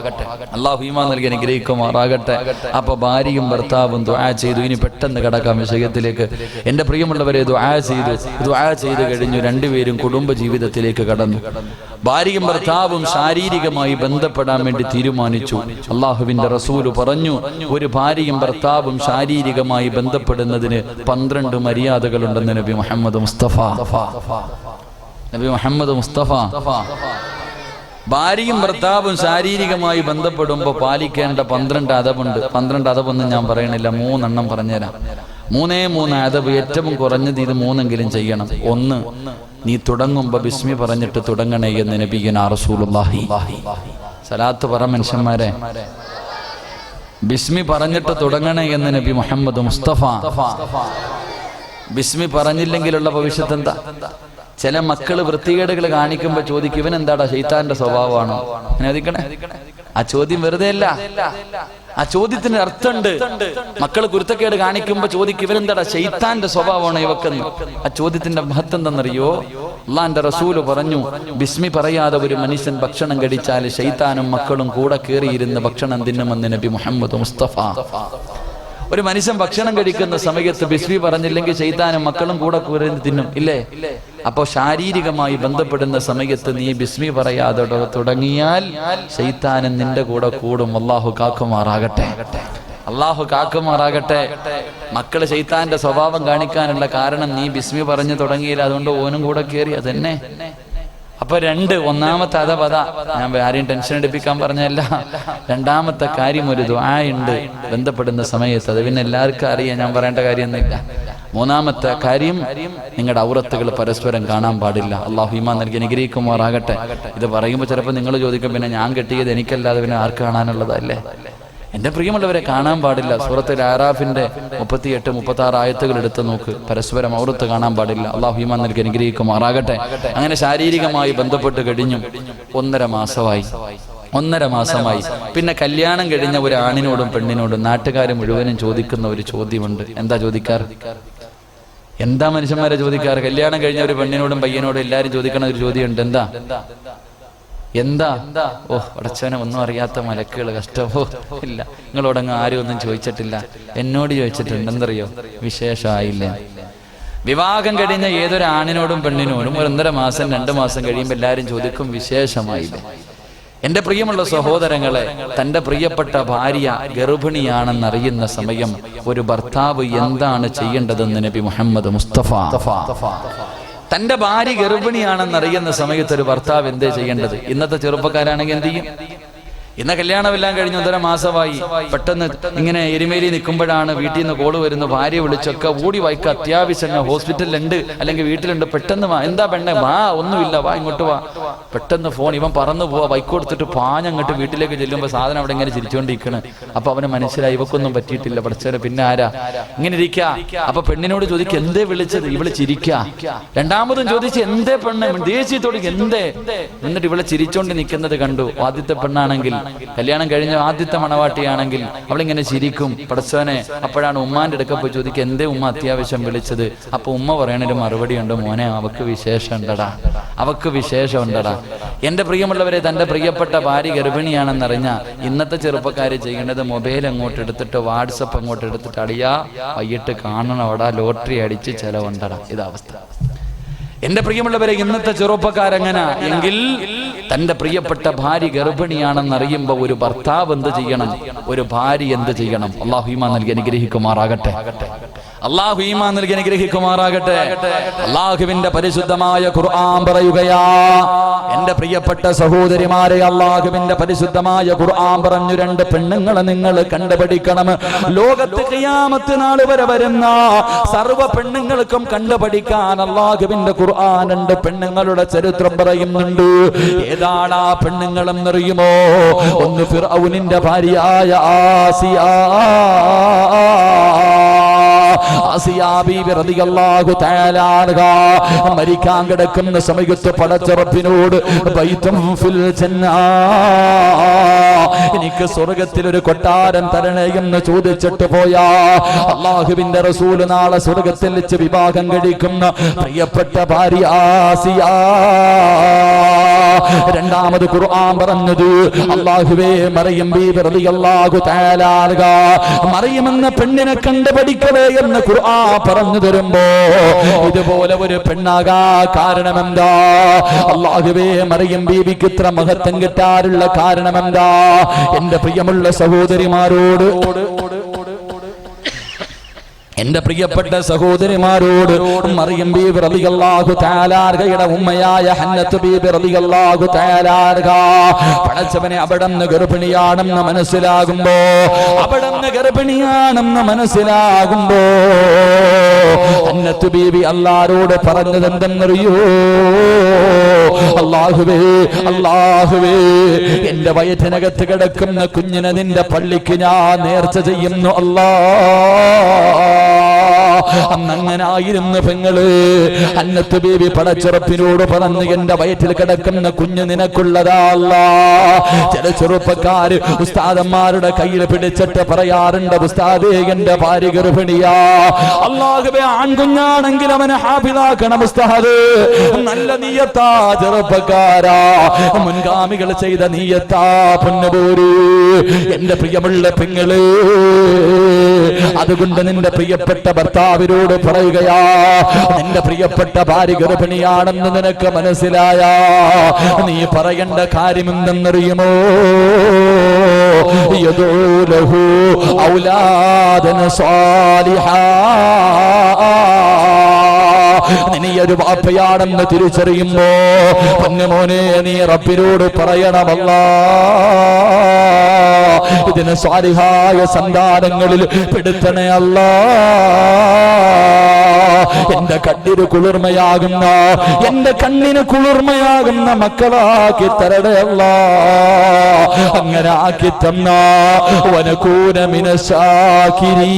അല്ലാഹു ഈമാൻ നൽകി അനുഗ്രഹിക്കുമാറാകട്ടെ. അപ്പൊ ഭാര്യയും ഭർത്താവും ദുആ ചെയ്തു. ഇനി പെട്ടെന്ന് കടക്കാം വിഷയത്തിലേക്ക്. എന്റെ പ്രിയമുള്ളവരെ, ദുആ ചെയ്തു കഴിഞ്ഞു. രണ്ടുപേരും കുടുംബ ജീവിതത്തിലേക്ക് കടന്നു. ഭാര്യയും ഭർത്താവും ശാരീരികമായി ബന്ധപ്പെടാൻ വേണ്ടി തീരുമാനിച്ചു. അല്ലാഹുവിന്റെ റസൂല് പറഞ്ഞു, ഒരു ഭാര്യയും ഭർത്താവും ശാരീരികമായി ബന്ധപ്പെടുന്നതിന് 12 മര്യാദകളുണ്ടെന്ന് നബി മുഹമ്മദ് മുസ്തഫ. ഭാര്യയും ഭർത്താവും ശാരീരികമായി ബന്ധപ്പെടുമ്പോൾ പാലിക്കേണ്ട 12 അദബുണ്ട്. 12 അദബൊന്നും ഞാൻ പറയണില്ല, 3 എണ്ണം പറഞ്ഞുതരാം. 3 അദബ്. ഏറ്റവും കുറഞ്ഞത് ഇത് 3 ചെയ്യണം. 1, നീ തുടങ്ങുമ്പോ ബിസ്മി പറഞ്ഞിട്ട് തുടങ്ങണേ എന്ന് നബിയുനാ റസൂലുള്ളാഹി. സലാത്ത് പറ മനുഷ്യന്മാരെ, ബിസ്മി പറഞ്ഞിട്ട് തുടങ്ങണേ എന്ന് നബി മുഹമ്മദ് മുസ്തഫ. ബിസ്മി പറഞ്ഞില്ലെങ്കിലുള്ള ഭവിഷ്യത്ത് എന്താ? ചില മക്കള് വൃത്തികേടുകൾ കാണിക്കുമ്പോ ചോദിക്കും, ഇവൻ എന്താടാ ശൈത്താന്റെ സ്വഭാവമാണോ? അനുവദിക്കണേ. ആ ചോദ്യം വെറുതെ അല്ല, ആ ചോദ്യത്തിന് അർത്ഥമുണ്ട്. മക്കള് കുരുത്തക്കേട് കാണിക്കുമ്പോ ചോദിക്കും, ഇവരെന്താടാ ശൈത്താന്റെ സ്വഭാവമാണോ ഇവക്കെന്ന്? ആ ചോദ്യത്തിന്റെ മഹത്വം എന്തെന്നറിയോ? അല്ലാഹുവിന്റെ റസൂല് പറഞ്ഞു, ബിസ്മി പറയാതെ ഒരു മനുഷ്യൻ ഭക്ഷണം കഴിച്ചാൽ ശൈത്താനും മക്കളും കൂടെ കയറിയിരുന്ന് ഭക്ഷണം തിന്നുമെന്ന് നബി മുഹമ്മദ് മുസ്തഫ. ഒരു മനുഷ്യൻ ഭക്ഷണം കഴിക്കുന്ന സമയത്ത് ബിസ്മി പറഞ്ഞില്ലെങ്കിൽ ശൈത്താനും മക്കളും കൂടെ കൂരന്ന് തിന്നും, ഇല്ലേ? അപ്പോ ശാരീരികമായി ബന്ധപ്പെടുന്ന സമയത്ത് നീ ബിസ്മി പറയാതെ തുടങ്ങിയാൽ ശൈത്താനും നിന്റെ കൂടെ കൂടും. അല്ലാഹു കാക്കുമാറാകട്ടെ, അല്ലാഹു കാക്കുമാറാകട്ടെ. മക്കള് ശൈത്താന്റെ സ്വഭാവം കാണിക്കാനുള്ള കാരണം നീ ബിസ്മി പറഞ്ഞു തുടങ്ങിയില്ല, അതുകൊണ്ട് ഓനും കൂടെ കയറി. അതന്നെ. അപ്പൊ ഒന്നാമത്തെ അതപത, ഞാൻ ആരെയും ടെൻഷൻ എടുപ്പിക്കാൻ പറഞ്ഞല്ല. രണ്ടാമത്തെ കാര്യം ഒരു ദുആ ഉണ്ട് ബന്ധപ്പെടുന്ന സമയത്ത്, അത് പിന്നെ എല്ലാവർക്കും അറിയാം, ഞാൻ പറയേണ്ട കാര്യമൊന്നുമില്ല. മൂന്നാമത്തെ കാര്യം, നിങ്ങളുടെ ഔറത്തുകൾ പരസ്പരം കാണാൻ പാടില്ല. അള്ളാഹു ഈമാൻ നൽകി അനുഗ്രഹിക്കുമാറാകട്ടെ. ഇത് പറയുമ്പോൾ ചിലപ്പോൾ നിങ്ങൾ ചോദിക്കും, പിന്നെ ഞാൻ കെട്ടിയത് എനിക്കല്ലാതെ പിന്നെ ആർക്ക് കാണാനുള്ളതല്ലേ? എന്റെ പ്രിയമുള്ളവരെ, കാണാൻ പാടില്ല. സൂറത്തുൽ ആറാഫിന്റെ 38, 36 ആയത്തുകൾ എടുത്ത് നോക്ക്. പരസ്പരം ഔറത്ത് കാണാൻ പാടില്ല. അല്ലാഹു ഈമാൻ നൽകി അനുഗ്രഹിക്കുമാറാകട്ടെ. അങ്ങനെ ശാരീരികമായി ബന്ധപ്പെട്ട് കഴിഞ്ഞു 1.5 മാസമായി. പിന്നെ കല്യാണം കഴിഞ്ഞ ഒരു ആണിനോടും പെണ്ണിനോടും നാട്ടുകാർ മുഴുവനും ചോദിക്കുന്ന ഒരു ചോദ്യമുണ്ട്. എന്താ ചോദിക്കാറ്? എന്താ മനുഷ്യന്മാരെ ചോദിക്കാറ്? കല്യാണം കഴിഞ്ഞ ഒരു പെണ്ണിനോടും പയ്യനോടും എല്ലാരും ചോദിക്കണ ഒരു ചോദ്യമുണ്ട്. എന്താ? ഓ അടച്ചവനെ, ഒന്നും അറിയാത്ത മലക്കുകൾ, കഷ്ടമോ ഇല്ല. നിങ്ങളോടങ്ങ് ആരും ഒന്നും ചോദിച്ചിട്ടില്ല, എന്നോട് ചോദിച്ചിട്ടുണ്ട്. എന്തറിയോ? വിശേഷമായില്ല. വിവാഹം കഴിഞ്ഞ ഏതൊരു ആണിനോടും പെണ്ണിനോടും 1.5 മാസം 2 മാസം കഴിയുമ്പോൾ എല്ലാവരും ചോദിക്കും, വിശേഷമായില്ല. എന്റെ പ്രിയമുള്ള സഹോദരങ്ങളെ, തന്റെ പ്രിയപ്പെട്ട ഭാര്യ ഗർഭിണിയാണെന്നറിയുന്ന സമയം ഒരു ഭർത്താവ് എന്താണ് ചെയ്യേണ്ടതെന്ന് നബി മുഹമ്മദ് മുസ്തഫ. തന്റെ ഭാര്യ ഗർഭിണിയാണെന്നറിയുന്ന സമയത്ത് ഒരു ഭർത്താവ് എന്തേ ചെയ്യേണ്ടത്? ഇന്നത്തെ ചെറുപ്പക്കാരാണെങ്കിൽ എന്ത് ചെയ്യും? ഇന്ന് കല്യാണമെല്ലാം കഴിഞ്ഞ് 1.5 മാസമായി. പെട്ടെന്ന് ഇങ്ങനെ എരുമേലി നിൽക്കുമ്പോഴാണ് വീട്ടിൽ നിന്ന് കോള് വരുന്നു. ഭാര്യ വിളിച്ചൊക്കെ ഓടി വായിക്ക, അത്യാവശ്യം ഹോസ്പിറ്റലിലുണ്ട് അല്ലെങ്കിൽ വീട്ടിലുണ്ട്, പെട്ടെന്ന് വാ. എന്താ പെണ്ണെ? വാ, ഒന്നുമില്ല, വാ, ഇങ്ങോട്ട് വാ. പെട്ടെന്ന് ഫോൺ. ഇവൻ പറന്നു പോവാ, ബൈക്ക് കൊടുത്തിട്ട് പാഞ്ഞങ്ങോട്ട് വീട്ടിലേക്ക് ചെല്ലുമ്പോൾ സാധനം അവിടെ ഇങ്ങനെ ചിരിച്ചുകൊണ്ടിരിക്കണം. അപ്പൊ അവന് മനസ്സിലായി ഇവക്കൊന്നും പറ്റിയിട്ടില്ല, പഠിച്ചവന് പിന്നെ ആരാ ഇങ്ങനെ ഇരിക്ക. അപ്പൊ പെണ്ണിനോട് ചോദിക്കുക, എന്തേ വിളിച്ചത്? ഇവള് ചിരിക്ക. രണ്ടാമതും ചോദിച്ച്, എന്തേ പെണ്ണെ? ദേശീയത്തോട് എന്തേ? എന്നിട്ട് ഇവളെ ചിരിച്ചോണ്ട് നിൽക്കുന്നത് കണ്ടു. ആദ്യത്തെ പെണ്ണാണെങ്കിൽ, കല്യാണം കഴിഞ്ഞ ആദ്യത്തെ മണവാട്ടിയാണെങ്കിൽ അവളിങ്ങനെ ചിരിക്കും. പടച്ചോനെ. അപ്പോഴാണ് ഉമ്മാന്റെ അടുക്ക പോയി ചോദിക്കുക, എന്തേ ഉമ്മ അത്യാവശ്യം വിളിച്ചത്? അപ്പൊ ഉമ്മ പറയണൊരു മറുപടി ഉണ്ട്, മോനെ അവക്ക് വിശേഷം ഉണ്ടടാ, അവക്ക് വിശേഷം ഉണ്ടടാ. എന്റെ പ്രിയമുള്ളവരെ, തന്റെ പ്രിയപ്പെട്ട ഭാര്യ ഗർഭിണിയാണെന്നറിഞ്ഞ ഇന്നത്തെ ചെറുപ്പക്കാര് ചെയ്യേണ്ടത് മൊബൈൽ അങ്ങോട്ട് എടുത്തിട്ട് വാട്സപ്പ് അങ്ങോട്ട് എടുത്തിട്ട്, അടിയാ വൈകിട്ട് കാണണം, അവിടെ ലോട്ടറി അടിച്ച് ചെലവുണ്ടടാ. ഇതവസ്ഥ. എന്റെ പ്രിയമുള്ളവരെ, ഇന്നത്തെ ചെറുപ്പക്കാരെങ്ങനെ എങ്കിൽ തന്റെ പ്രിയപ്പെട്ട ഭാര്യ ഗർഭിണിയാണെന്നറിയുമ്പോ ഒരു ഭർത്താവ് എന്ത് ചെയ്യണം? ഒരു ഭാര്യ എന്ത് ചെയ്യണം? അല്ലാഹു ഈമാൻ നൽകി അനുഗ്രഹിക്കുമാറാകട്ടെ. അല്ലാഹു ഈമാൻ നൽകി അനുഗ്രഹിക്കുമാറാകട്ടെ. അല്ലാഹുവിന്റെ പരിശുദ്ധമായ ഖുർആൻ പറയുകയാ, എന്റെ പ്രിയപ്പെട്ട സഹോദരിമാരെ, അല്ലാഹുവിന്റെ പരിശുദ്ധമായ ഖുർആൻ പറഞ്ഞു, 2 പെണ്ണുങ്ങളെ നിങ്ങൾ കണ്ടുപഠിക്കണം. ലോകത്ത് ഖിയാമത്ത് നാൾ വരെ വരുന്ന സർവ്വ പെണ്ണുങ്ങൾക്കും കണ്ടുപഠിക്കാൻ അല്ലാഹുവിന്റെ ഖുർആൻ 2 പെണ്ണുങ്ങളുടെ ചരിത്രം പറയുന്നുണ്ട്. ഏതാണ് ആ പെണ്ണുങ്ങളെന്നറിയുമോ? ഒന്ന് ഫിർഔനിന്റെ ഭാര്യയായ ആസിയ ബീബി റളിയല്ലാഹു തആല അൻഹ മരിക്കാൻ കിടക്കുന്ന സമയത്ത് പടച്ചറപ്പിനോട്, ബൈതും ഫിൽ ജന്ന, എനിക്ക് സ്വർഗ്ഗത്തിൽ ഒരു കൊട്ടാരം തരണേ എന്ന് ചോദിച്ചിട്ട് പോയാ അല്ലാഹുവിന്റെ റസൂൽ നാളെ സ്വർഗ്ഗത്തിൽ വെച്ച് വിവാഹം കഴിക്കുന്ന പ്രിയപ്പെട്ട ഭാര്യ ആസിയ. രണ്ടാമത് ഖുർആൻ പറഞ്ഞത്, അല്ലാഹുവേ, മറിയം ബീബി റളിയല്ലാഹു തആല അൻഹ മറിയം എന്ന പെണ്ണിനെ കണ്ടുപഠിക്കണേ എന്ന് ഖുർആൻ പറഞ്ഞു തരുമ്പോ ഇതുപോലെ ഒരു പെണ്ണാകാ കാരണമെന്താ? അല്ലാഹുവേ, മറിയം ബീബിക്ക് ഇത്ര മഹത്വം കിട്ടാറുള്ള കാരണമെന്താ? എന്റെ പ്രിയമുള്ള സഹോദരിമാരോട്, എന്റെ പ്രിയപ്പെട്ട സഹോദരിമാരോട്, മറിയം ബീബി റളിയല്ലാഹു തആല അൻഹയുടെ ഉമ്മയായ ഹന്നത്ത് ബീബി റളിയല്ലാഹു തആല അൻഹ പടച്ചവനെ അവിടുന്ന് ഗർഭിണിയാണെന്ന് മനസ്സിലാകുമ്പോ, ഹന്നത്ത് ബീബി അല്ലാഹുവോട് പറഞ്ഞത് എന്തെന്നറിയോ? അല്ലാഹുവേ, അല്ലാഹുവേ, എന്റെ വയറ്റിനകത്ത് കിടക്കുന്ന കുഞ്ഞിനെ നിന്റെ പള്ളിക്ക് ഞാൻ നേർച്ച ചെയ്യുന്നു. അല്ലാഹ്, അന്നങ്ങനായിരുന്നു പെങ്ങള്. അന്നത്ത് ബീവി പടച്ചുറപ്പിനോട് പറഞ്ഞു, എന്റെ വയറ്റിൽ കിടക്കുന്ന കുഞ്ഞ് നിനക്കുള്ളതാ അല്ലാ. ചില ചെറുപ്പക്കാര് ഉസ്താദന്മാരുടെ കയ്യിൽ പിടിച്ചിട്ട് പറയാറുണ്ട്, ഉസ്താദേ എന്റെ ഭാര്യ ഗർഭിണിയാ, അല്ലാഹുവേ ആൺകുഞ്ഞാണെങ്കിൽ അവനെ ഹാഫിളാക്കണം ഉസ്താദ്. നല്ല നീയത്താ ചെറുപ്പക്കാരാ, മുൻഗാമികൾ ചെയ്ത നീയത്താ പൊന്നുപോര്. എന്റെ പ്രിയമുള്ള പെങ്ങള്, അതുകൊണ്ട് നിന്റെ പ്രിയപ്പെട്ട ഭർത്താവിനോട് പറയുകയാ, നിന്റെ പ്രിയപ്പെട്ട ഭാര്യ ഗർഭിണിയാണെന്ന് നിനക്ക് മനസ്സിലായ നീ പറയേണ്ട കാര്യം എന്തെന്നറിയുമോ? യദൂലഹു ഔലാദൻ സ്വാലിഹാ. നീ ഒരു വാപ്പയാണെന്ന് തിരിച്ചറിയുമ്പോ പൊന്നുമോനെ നീ റബ്ബിനോട് പറയണമല്ലാ, ഇതിന് സ്വാലിഹായ സന്താനങ്ങളിൽ പെടുത്തണേ അല്ലാ. എന്റെ കണ്ണിന് കുളിർമയാകുന്ന, എന്റെ കണ്ണിന് കുളിർമയാകുന്ന മക്കളാക്കി തരണേ അല്ലാ. അങ്ങനെ ആക്കി തന്ന വനകൂന മിനശാകിരീൻ,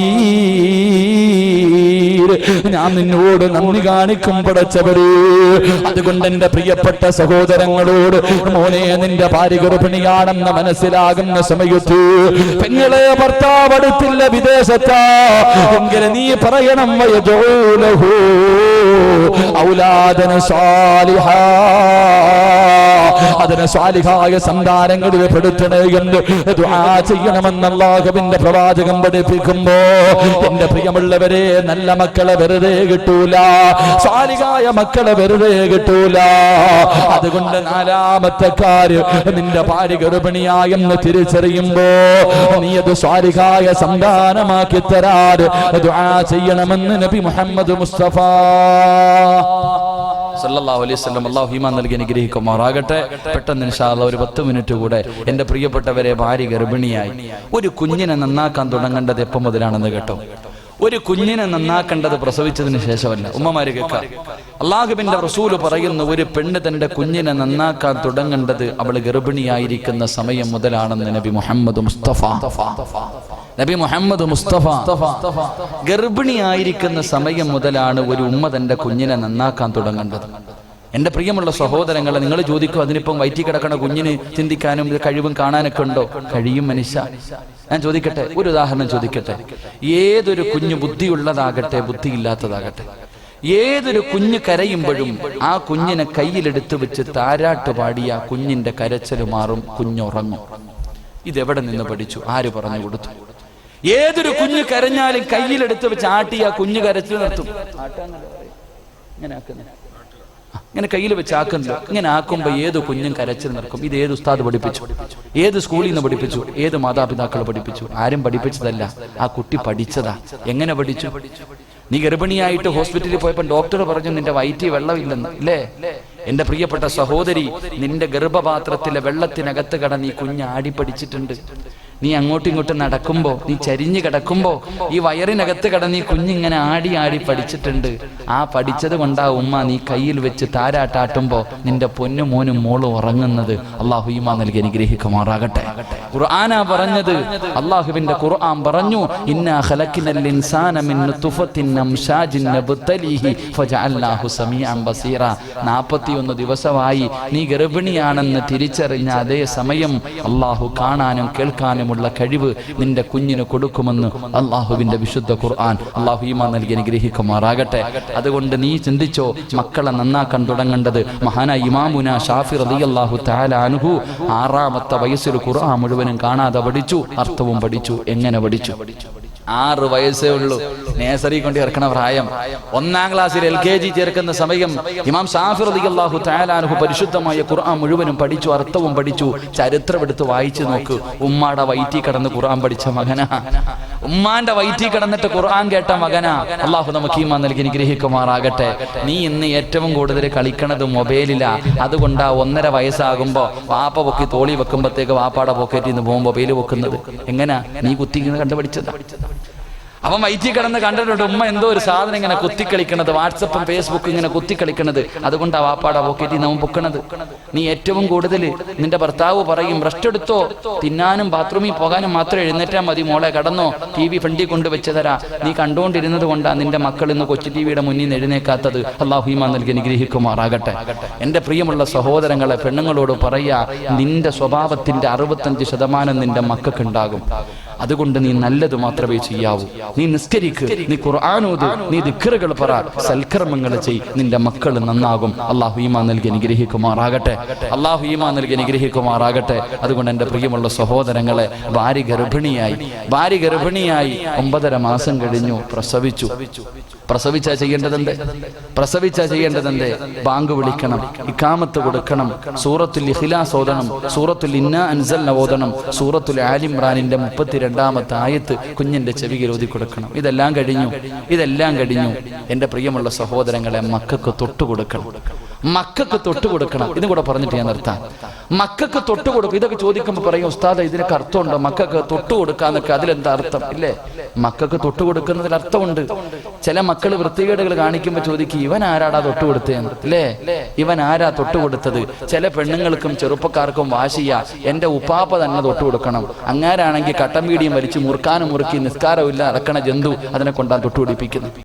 ഞാൻ നിന്നോട് നന്ദി കാണിക്കും പടച്ചവര്. അതുകൊണ്ട് എന്റെ പ്രിയപ്പെട്ട സഹോദരങ്ങളോട്, മോനെ നിന്റെ ഭാര്യ ഗർഭിണിയാണെന്ന് മനസ്സിലാകുന്ന സമയത്ത് പെങ്ങളെ ഭർത്താവ് അടുത്തില്ല, വിദേശത്താ, എങ്കിൽ നീ പറയണം വയദൂലഹു ഔലാദൻ സ്വാലിഹാ, അതിനെ സ്വാലിഹായ സന്താനങ്ങളിൽ പെടുത്തണേ എന്ന് ദുആ ചെയ്യണമെന്ന് അല്ലാഹുവിന്റെ പ്രവാചകൻ പഠിപ്പിക്കുമ്പോ എന്റെ പ്രിയമുള്ളവരെ, നല്ല മക്കളെ വെറുതെ കിട്ടൂല, സ്വാലിഹായ മക്കളെ വെറുതെ കിട്ടൂല. അതുകൊണ്ട് നാലാമത്തെ കാര്യം, നിന്റെ ഭാര്യ ഗർഭിണിയായെന്ന് തിരിച്ചറിയുമ്പോ നീ അത് സ്വാലിഹായ സന്താനമാക്കി തരാറ് ദുആ ചെയ്യണമെന്ന് നബി മുഹമ്മദ് മുസ്തഫ സല്ലല്ലാഹു അലൈഹി വസല്ലം അല്ലാഹു ഈമാൻ നൽകി അനുഗ്രഹിക്കുമാറാകട്ടെ. പെട്ടെന്ന് ഇൻഷാ അല്ലാഹ് ഒരു 10 മിനിറ്റ് കൂടെ. എന്റെ പ്രിയപ്പെട്ടവരെ, ഭാര്യ ഗർഭിണിയായി. ഒരു കുഞ്ഞിനെ നന്നാക്കാൻ തുടങ്ങേണ്ടത് എപ്പോൾ മുതലാണെന്ന് കേട്ടോ? ഒരു കുഞ്ഞിനെ നന്നാക്കേണ്ടത് പ്രസവിച്ചതിന് ശേഷമല്ല. ഉമ്മമാര് കേൾക്കാം, അല്ലാഹുവിന്റെ റസൂല് പറയുന്നു, ഒരു പെണ്ണ് തന്റെ കുഞ്ഞിനെ നന്നാക്കാൻ തുടങ്ങേണ്ടത് അവൾ ഗർഭിണിയായിരിക്കുന്ന സമയം മുതലാണെന്ന് നബി മുഹമ്മദ് മുസ്തഫ. നബി മുഹമ്മദ് മുസ്തഫ ഗർഭിണിയായിരിക്കുന്ന സമയം മുതലാണ് ഒരു ഉമ്മ തന്റെ കുഞ്ഞിനെ നന്നാക്കാൻ തുടങ്ങേണ്ടത്. എന്റെ പ്രിയമുള്ള സഹോദരങ്ങളെ, നിങ്ങൾ ചോദിക്കും, അതിനിപ്പം വയറ്റി കിടക്കണ കുഞ്ഞിന് ചിന്തിക്കാനും കഴിവും കാണാനൊക്കെ ഉണ്ടോ? കഴിയും മനുഷ്യ. ഞാൻ ചോദിക്കട്ടെ, ഒരു ഉദാഹരണം ചോദിക്കട്ടെ. ഏതൊരു കുഞ്ഞ് ബുദ്ധിയുള്ളതാകട്ടെ ബുദ്ധിയില്ലാത്തതാകട്ടെ, ഏതൊരു കുഞ്ഞ് കരയുമ്പോഴും ആ കുഞ്ഞിനെ കയ്യിലെടുത്ത് വെച്ച് താരാട്ട് പാടിയ കുഞ്ഞിന്റെ കരച്ചിൽ മാറും, കുഞ്ഞുറങ്ങും. ഇതെവിടെ നിന്ന് പഠിച്ചു? ആര് പറഞ്ഞു കൊടുത്തു? ഏതൊരു കുഞ്ഞ് കരഞ്ഞാലും കയ്യിലെടുത്ത് വെച്ച് ആട്ടിയ കുഞ്ഞ് കരച്ചിൽ നിർത്തും. ഇങ്ങനെ കയ്യിൽ വെച്ച് ആക്കുന്നത്, ഇങ്ങനെ ആക്കുമ്പോ ഏത് കുഞ്ഞും കരച്ചിൽ നിർക്കും. ഇത് ഏത് ഉസ്താദ് പഠിപ്പിച്ചു? ഏത് സ്കൂളിൽ നിന്ന് പഠിപ്പിച്ചു? ഏത് മാതാപിതാക്കൾ പഠിപ്പിച്ചു? ആരും പഠിപ്പിച്ചതല്ല, ആ കുട്ടി പഠിച്ചതാ. എങ്ങനെ പഠിച്ചു? നീ ഗർഭിണിയായിട്ട് ഹോസ്പിറ്റലിൽ പോയപ്പോൾ ഡോക്ടർ പറഞ്ഞു നിന്റെ വയറ്റിൽ വെള്ളമില്ലെന്ന്, അല്ലേ? എന്റെ പ്രിയപ്പെട്ട സഹോദരി, നിന്റെ ഗർഭപാത്രത്തിലെ വെള്ളത്തിനകത്ത് കടന്ന് ഈ കുഞ്ഞ് ആടി പഠിച്ചിട്ടുണ്ട്. നീ അങ്ങോട്ടും ഇങ്ങോട്ടും നടക്കുമ്പോ, നീ ചരിഞ്ഞു കിടക്കുമ്പോ ഈ വയറിനകത്ത് കടന്ന് ഈ കുഞ്ഞിങ്ങനെ ആടി ആടി പഠിച്ചിട്ടുണ്ട്. ആ പഠിച്ചത് കൊണ്ടാ ഉമ്മ നീ കയ്യിൽ വെച്ച് താരാട്ടാട്ടുമ്പോ നിന്റെ പൊന്നു മോനും മോളും ഉറങ്ങുന്നത്. അള്ളാഹു ഈമാൻ നൽകി അനുഗ്രഹിക്കുമാറാകട്ടെ. ഖുർആനാ പറഞ്ഞത്, അള്ളാഹുവിന്റെ ഖുർആൻ പറഞ്ഞു, ഇന്നാ ഖലഖ്നൽ ഇൻസാന മിൻ നുത്ഫത്തിൻ അംശാജിൻ നബ്തലിഹി ഫജഅൽനാഹു സമീഅൻ ബസീറ. 41 ദിവസമായി നീ ഗർഭിണിയാണെന്ന് തിരിച്ചറിഞ്ഞ അതേ സമയം അള്ളാഹു കാണാനും കേൾക്കാനും കഴിവ് നിന്റെ കുഞ്ഞിന് കൊടുക്കുമെന്ന് അള്ളാഹുവിന്റെ വിശുദ്ധ ഖുർആൻ. അള്ളാഹു ഈമാൻ നൽകി അനുഗ്രഹിക്കുമാറാകട്ടെ. അതുകൊണ്ട് നീ ചിന്തിച്ചോ, മക്കളെ നന്നാക്കാൻ തുടങ്ങേണ്ടത് മഹാനായ ഇമാമുന ഷാഫി റളിയല്ലാഹു തആല അൻഹു 6ാമത്തെ വയസ്സിൽ ഖുർആൻ മുഴുവനും കാണാതെ പഠിച്ചു, അർത്ഥവും പഠിച്ചു. എങ്ങനെ പഠിച്ചു? 6 വയസ്സേ ഉള്ളൂ, നേഴ്സറി കൊണ്ട് ഇറക്കണ പ്രായം. 1ാം ക്ലാസ്സിൽ LKG ചേർക്കുന്ന സമയം ഇമാം ഷാഫി റളിയല്ലാഹു തആല അൻഹു പരിശുദ്ധമായ ഖുർആൻ മുഴുവനും പഠിച്ചു, അർത്ഥവും പഠിച്ചു. ചരിത്രം എടുത്ത് വായിച്ചു നോക്ക്. ഉമ്മാടെ വയറ്റിൽ കിടന്ന് ഖുർആൻ പഠിച്ച മകനാ, ഉമ്മാന്റെ വയറ്റിൽ കിടന്നിട്ട് ഖുർആൻ കേട്ട മകനാ. അള്ളാഹു നമുക്ക് ഈമാൻ നൽകി അനുഗ്രഹിക്കുമാറാകട്ടെ. നീ ഇന്ന് ഏറ്റവും കൂടുതൽ കളിക്കണത് മൊബൈലിലാ. അതുകൊണ്ടാ 1.5 വയസ്സാകുമ്പോ വാപ്പ പൊക്കി തോളി വെക്കുമ്പോഴത്തേക്ക് വാപ്പാടെ പോക്കറ്റിൽ നിന്ന് പോകും മൊബൈൽ വെക്കുന്നത്. എങ്ങനാ? നീ കുത്തി കണ്ടുപഠിച്ചതാ. അവൻ വയറ്റിൽ കിടന്ന് കണ്ടിട്ടുണ്ട് ഉമ്മ എന്തോ ഒരു സാധനം ഇങ്ങനെ കുത്തിക്കളിക്കണത്, വാട്സപ്പും ഫേസ്ബുക്കും ഇങ്ങനെ കുത്തിക്കളിക്കണത്. അതുകൊണ്ട് ആ വാപ്പാടെ പോക്കറ്റിൽ നിന്ന് അവൻ പൊക്കണത്. നീ ഏറ്റവും കൂടുതൽ നിന്റെ ഭർത്താവ് പറയും റെസ്റ്റ് എടുത്തോ, തിന്നാനും ബാത്റൂമിൽ പോകാനും മാത്രം എഴുന്നേറ്റാൽ മതി മോളെ, കടന്നോ, TV ഫ്രണ്ടിൽ കൊണ്ടുവച്ച് തരാ. നീ കണ്ടുകൊണ്ടിരുന്നത് കൊണ്ടാണ് നിന്റെ മക്കൾ ഇന്ന് കൊച്ചു ടിവിയുടെ മുന്നിൽ നിന്ന് എഴുന്നേക്കാത്തത്. അല്ലാഹു ഈമാൻ നൽകി അനുഗ്രഹിക്കുമാറാകട്ടെ. എൻ്റെ പ്രിയമുള്ള സഹോദരങ്ങളെ, പെണ്ണുങ്ങളോട് പറയാ, നിന്റെ സ്വഭാവത്തിന്റെ 65% നിന്റെ മക്കൾക്ക് ഉണ്ടാകും. അതുകൊണ്ട് നീ നല്ലത് മാത്രമേ ചെയ്യാവൂ. നീ നിസ്കരിക്ക്, നീ ഖുർആൻ ഓത്, നീ ദിക്റുകൾ പറ, സൽക്കർമ്മങ്ങൾ ചെയ്, നിന്റെ മക്കൾ നന്നാകും. അല്ലാഹു ഈമാൻ നൽകി അനുഗ്രഹിക്കുമാറാകട്ടെ. അല്ലാഹു ഈമാൻ നൽകി അനുഗ്രഹിക്കുമാറാകട്ടെ. അതുകൊണ്ട് എൻ്റെ പ്രിയമുള്ള സഹോദരങ്ങളെ, ഭാര്യ ഗർഭിണിയായി 9.5 മാസം കഴിഞ്ഞു, പ്രസവിച്ചാ ചെയ്യേണ്ടതെന്ത്? ബാങ്ക് വിളിക്കണം, ഇഖാമത്ത് കൊടുക്കണം, സൂറത്തുൽ ഇഖ്ലാസ് ഓതണം, സൂറത്തുൽ ഇന്നാ അൻസൽനാ ഓതണം, സൂറത്തുൽ ആലി ഇംറാനിന്റെ 32ാമത്തെ ആയത്ത് കുഞ്ഞിന്റെ ചെവിയിൽ ഓതി കൊടുക്കണം. ഇതെല്ലാം കഴിഞ്ഞു. എൻ്റെ പ്രിയമുള്ള സഹോദരങ്ങളെ, മക്കൾക്ക് തൊട്ടുകൊടുക്കണം. ഇതും കൂടെ പറഞ്ഞിട്ട് ഞാൻ നിർത്താം. മക്കൾക്ക് തൊട്ടുകൊടുക്കും. ഇതൊക്കെ ചോദിക്കുമ്പോൾ പറയും, ഉസ്താദ് ഇതിനൊക്കെ അർത്ഥമുണ്ടോ? മക്കൾക്ക് തൊട്ടുകൊടുക്കാന്നൊക്കെ അതിലെന്താ അർത്ഥം? ഇല്ലേ, മക്കൾക്ക് തൊട്ടുകൊടുക്കുന്നതിൽ അർത്ഥമുണ്ട്. ചില മക്കൾ വൃത്തികേടുകൾ കാണിക്കുമ്പോൾ ചോദിക്കും, ഇവൻ ആരാടാ തൊട്ടുകൊടുത്തതെന്ന്. അല്ലേ, ഇവൻ ആരാ തൊട്ടുകൊടുത്തത്? ചില പെണ്ണുങ്ങൾക്കും ചെറുപ്പക്കാർക്കും വാശിയ, എൻ്റെ ഉപ്പാപ്പ തന്നെ തൊട്ടുകൊടുക്കണം. അങ്ങാരാണെങ്കിൽ കട്ടൻ വീടിയും വലിച്ച് മുറുക്കി നിസ്കാരമില്ല അടക്കണ ജന്തു, അതിനെ കൊണ്ടാണ് തൊട്ടുപിടിപ്പിക്കുന്നത്.